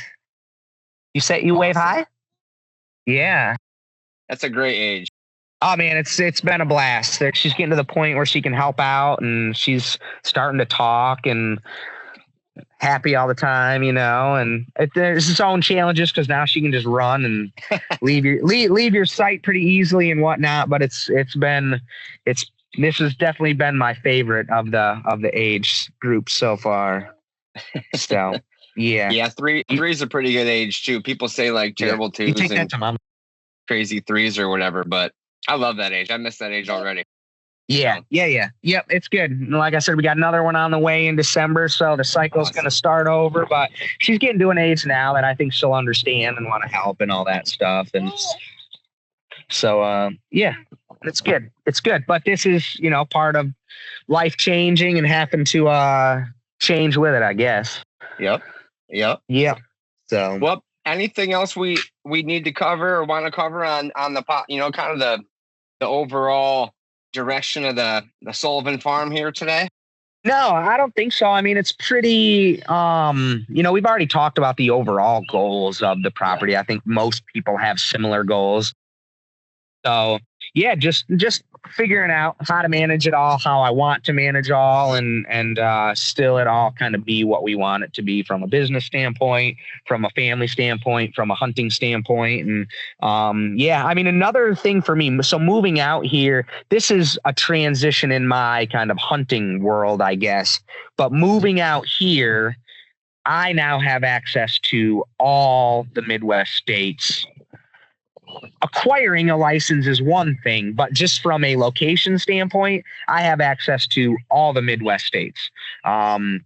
You wave hi? Yeah.
That's a great age.
Oh man, it's been a blast. She's getting to the point where she can help out and she's starting to talk and happy all the time, and there's its own challenges because now she can just run and leave your sight pretty easily and whatnot. But this has definitely been my favorite of the age group so far. So yeah, 3 is a pretty good age too. People say terrible 2s. You take that to mom.
Crazy 3s or whatever, but I love that age. I miss that age already.
Yeah. Yep. It's good. And like I said, we got another one on the way in December. So the cycle's going to start over, but she's getting to an age now that I think she'll understand and want to help and all that stuff. And so, yeah, it's good. It's good. But this is, part of life changing and having to change with it, I guess.
Yep.
So,
well, anything else we need to cover or want to cover on the kind of the overall direction of the Sullivan farm here today?
No, I don't think so. I mean, it's pretty, we've already talked about the overall goals of the property. I think most people have similar goals. So yeah, just figuring out how to manage it all, how I want to manage all, and still it all kind of be what we want it to be from a business standpoint, from a family standpoint, from a hunting standpoint. And I mean, another thing for me, so moving out here, this is a transition in my kind of hunting world, I guess. But moving out here, I now have access to all the Midwest states. Acquiring a license is one thing, but just from a location standpoint, I have access to all the Midwest states. I'm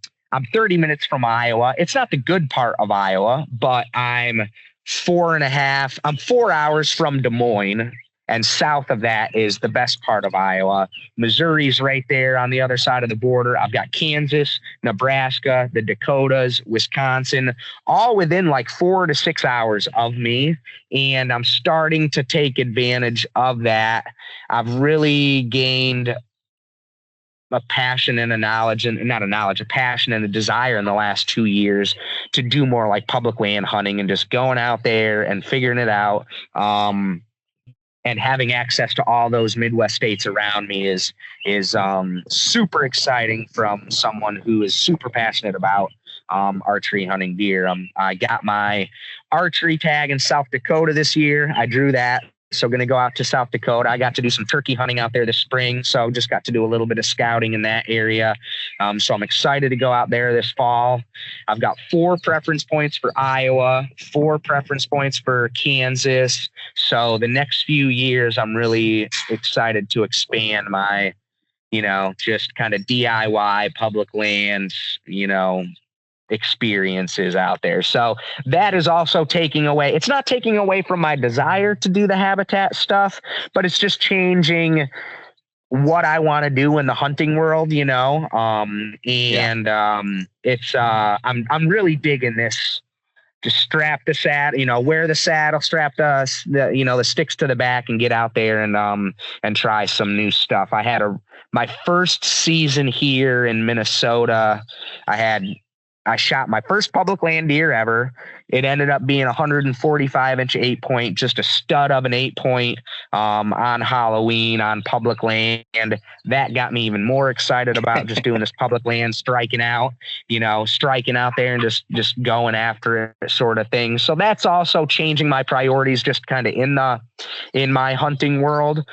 30 minutes from Iowa. It's not the good part of Iowa, but I'm 4 hours from Des Moines, and south of that is the best part of Iowa. Missouri's right there on the other side of the border. I've got Kansas, Nebraska, the Dakotas, Wisconsin, all within like 4 to 6 hours of me. And I'm starting to take advantage of that. I've really gained a passion and a passion and a desire in the last 2 years to do more like public land hunting and just going out there and figuring it out. And having access to all those Midwest states around me is super exciting from someone who is super passionate about archery hunting deer. I got my archery tag in South Dakota this year. I drew that. So going to go out to South Dakota. I got to do some turkey hunting out there this spring. So just got to do a little bit of scouting in that area. So I'm excited to go out there this fall. I've got 4 preference points for Iowa, 4 preference points for Kansas. So the next few years, I'm really excited to expand my, just kind of DIY public lands, experiences out there. So that is also taking away. It's not taking away from my desire to do the habitat stuff, but it's just changing what I want to do in the hunting world, it's I'm really digging this. Just strap the saddle, wear the saddle, strap the sticks to the back and get out there and try some new stuff. I had my first season here in Minnesota. I shot my first public land deer ever. It ended up being 145-inch 8-point, just a stud of an 8-point on Halloween on public land. That got me even more excited about just doing this public land, striking out there and just going after it sort of thing. So that's also changing my priorities just kind of in my hunting world.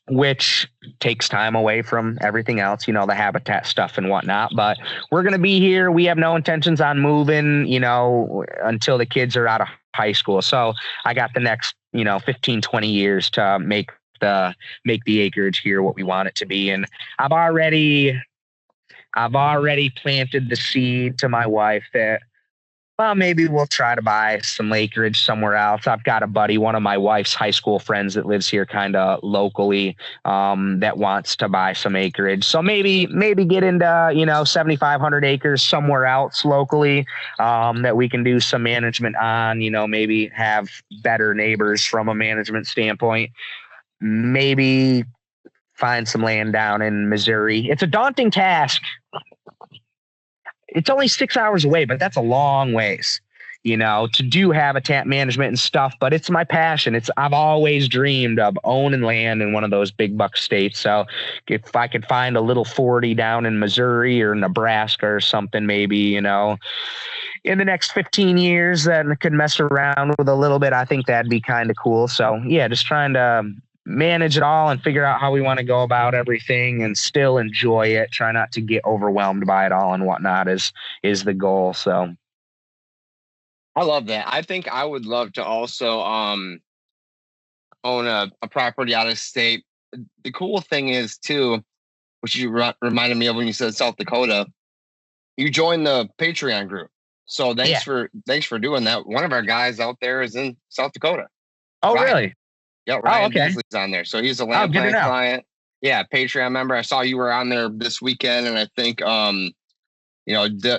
Which takes time away from everything else, the habitat stuff and whatnot. But we're going to be here. We have no intentions on moving, until the kids are out of high school. So I got the next, 15, 20 years to make the acreage here what we want it to be. And I've already planted the seed to my wife that, well, maybe we'll try to buy some acreage somewhere else. I've got a buddy, one of my wife's high school friends that lives here kind of locally, that wants to buy some acreage. So maybe get into, 7,500 acres somewhere else locally, that we can do some management on, maybe have better neighbors from a management standpoint. Maybe find some land down in Missouri. It's a daunting task. It's only 6 hours away, but that's a long ways, to do habitat management and stuff. But it's my passion. I've always dreamed of owning land in one of those big buck states. So if I could find a little 40 down in Missouri or Nebraska or something, maybe, in the next 15 years that I could mess around with a little bit, I think that'd be kind of cool. So yeah, just trying to manage it all and figure out how we want to go about everything and still enjoy it. Try not to get overwhelmed by it all and whatnot is the goal. So
I love that. I think I would love to also own a property out of state the cool thing is too, which you reminded me of when you said South Dakota, you joined the Patreon group. So thanks for doing that. One of our guys out there is in South Dakota.
Oh,
Ryan.
really?
Yeah, Ryan Beasley's on there. So he's a land plan client. Yeah, Patreon member. I saw you were on there this weekend, and I think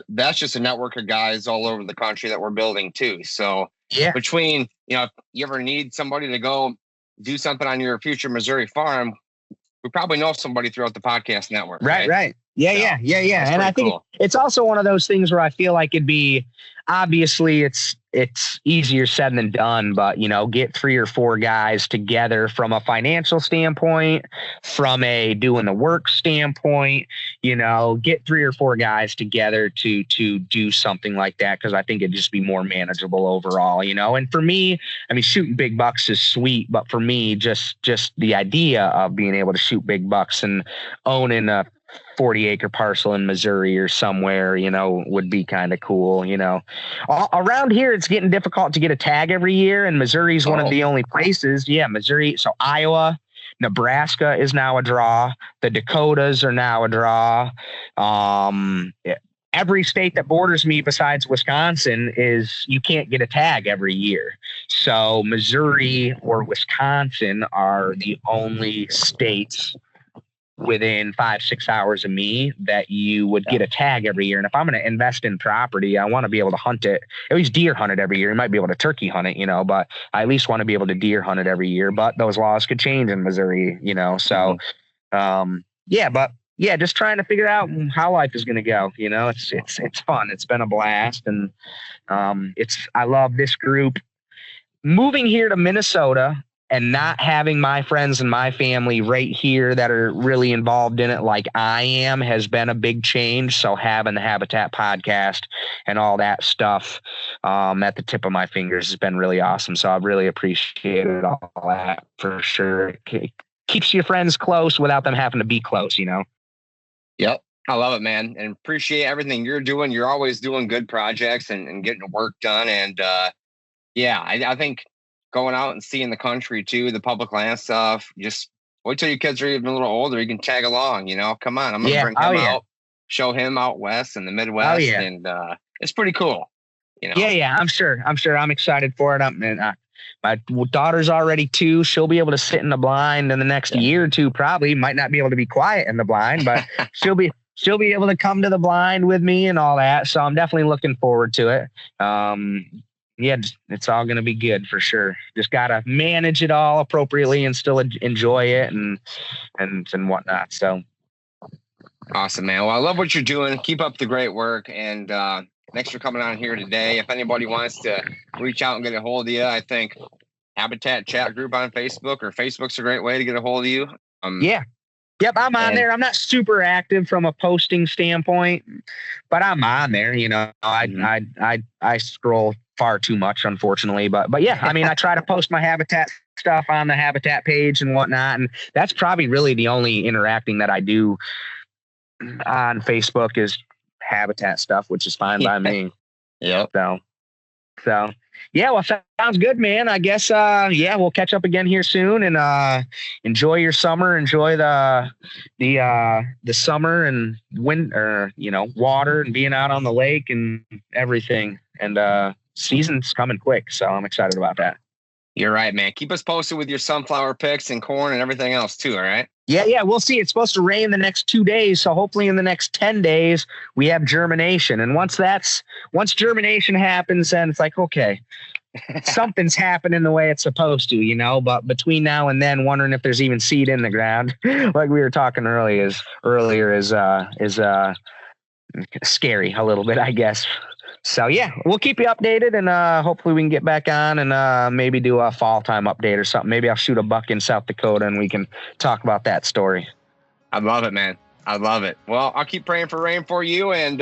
that's just a network of guys all over the country that we're building too. So between, if you ever need somebody to go do something on your future Missouri farm, we probably know somebody throughout the podcast network.
Right. Yeah. And I think it's also one of those things where I feel like it'd be, obviously it's easier said than done, but get 3 or 4 guys together from a financial standpoint, from a doing the work standpoint, get 3 or 4 guys together to do something like that. Cause I think it'd just be more manageable overall, and for me, I mean, shooting big bucks is sweet, but for me, just the idea of being able to shoot big bucks and owning a 40-acre parcel in Missouri or somewhere, would be kind of cool. Around here, it's getting difficult to get a tag every year, and Missouri's one of the only places. Yeah, Missouri. So Iowa, Nebraska is now a draw. The Dakotas are now a draw. Every state that borders me besides Wisconsin you can't get a tag every year. So Missouri or Wisconsin are the only states within 5-6 hours of me that you would get a tag every year. And if I'm going to invest in property, I want to be able to hunt it, at least deer hunt it every year. You might be able to turkey hunt it, but I at least want to be able to deer hunt it every year. But those laws could change in Missouri, so just trying to figure out how life is going to go. It's fun. It's been a blast. And I love this group. Moving here to Minnesota and not having my friends and my family right here that are really involved in it like I am has been a big change. So having the Habitat podcast and all that stuff at the tip of my fingers has been really awesome. So I really appreciated all that for sure. It keeps your friends close without them having to be close,
Yep. I love it, man. And appreciate everything you're doing. You're always doing good projects and getting work done. And I think going out and seeing the country too, the public land stuff, just wait till your kids are even a little older. You can tag along, come on. I'm going to bring him out, show him out west in the Midwest. And it's pretty cool.
Yeah. I'm sure. I'm excited for it. My daughter's already 2. She'll be able to sit in the blind in the next year or 2, probably. Might not be able to be quiet in the blind, but she'll be able to come to the blind with me and all that. So I'm definitely looking forward to it. It's all going to be good for sure. Just got to manage it all appropriately and still enjoy it and whatnot. So
awesome, man. Well, I love what you're doing. Keep up the great work. And thanks for coming on here today. If anybody wants to reach out and get a hold of you, I think Habitat chat group on Facebook, or Facebook's a great way to get a hold of you.
Yep, I'm on there. I'm not super active from a posting standpoint, but I'm on there. I scroll far too much, unfortunately. But yeah, I mean, I try to post my Habitat stuff on the Habitat page and whatnot, and that's probably really the only interacting that I do on Facebook is Habitat stuff, which is fine by me.
Yep.
So yeah, well, sounds good, man. I guess we'll catch up again here soon, and enjoy your summer. Enjoy the summer and winter, water and being out on the lake and everything. And season's coming quick, so I'm excited about that.
You're right, man. Keep us posted with your sunflower picks and corn and everything else too. All right.
Yeah. We'll see. It's supposed to rain the next 2 days. So hopefully in the next 10 days, we have germination. And once germination happens, then it's like, okay, something's happening the way it's supposed to, but between now and then, wondering if there's even seed in the ground, like we were talking earlier is scary a little bit, I guess. So yeah, we'll keep you updated, and hopefully we can get back on and maybe do a fall time update or something. Maybe I'll shoot a buck in South Dakota and we can talk about that story.
I love it, man. I love it. Well, I'll keep praying for rain for you, and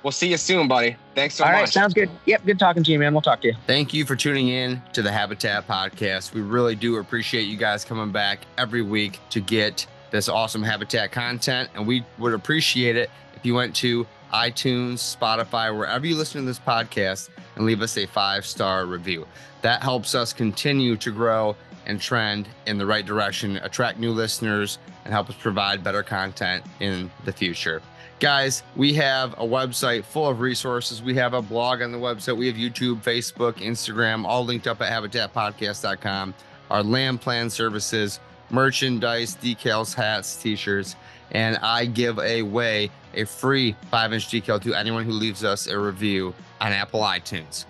we'll see you soon, buddy. Thanks so much.
All right, sounds good. Yep, good talking to you, man. We'll talk to you.
Thank you for tuning in to the Habitat Podcast. We really do appreciate you guys coming back every week to get this awesome Habitat content, and we would appreciate it if you went to iTunes, Spotify, wherever you listen to this podcast, and leave us a 5-star review. That helps us continue to grow
and trend in the right direction, attract new listeners, and help us provide better content in the future. Guys, we have a website full of resources. We have a blog on the website. We have YouTube, Facebook, Instagram, all linked up at habitatpodcast.com. Our land plan services, merchandise, decals, hats, t-shirts, and I give away a free 5-inch decal to anyone who leaves us a review on Apple iTunes.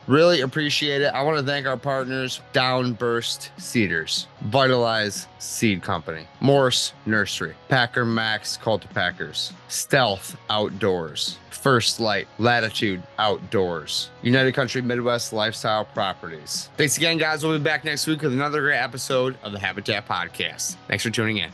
Really appreciate it. I want to thank our partners, Downburst Cedars, Vitalize Seed Company, Morse Nursery, Packer Max Cultipackers, Stealth Outdoors, First Light Latitude Outdoors, United Country Midwest Lifestyle Properties. Thanks again, guys. We'll be back next week with another great episode of the Habitat Podcast. Thanks for tuning in.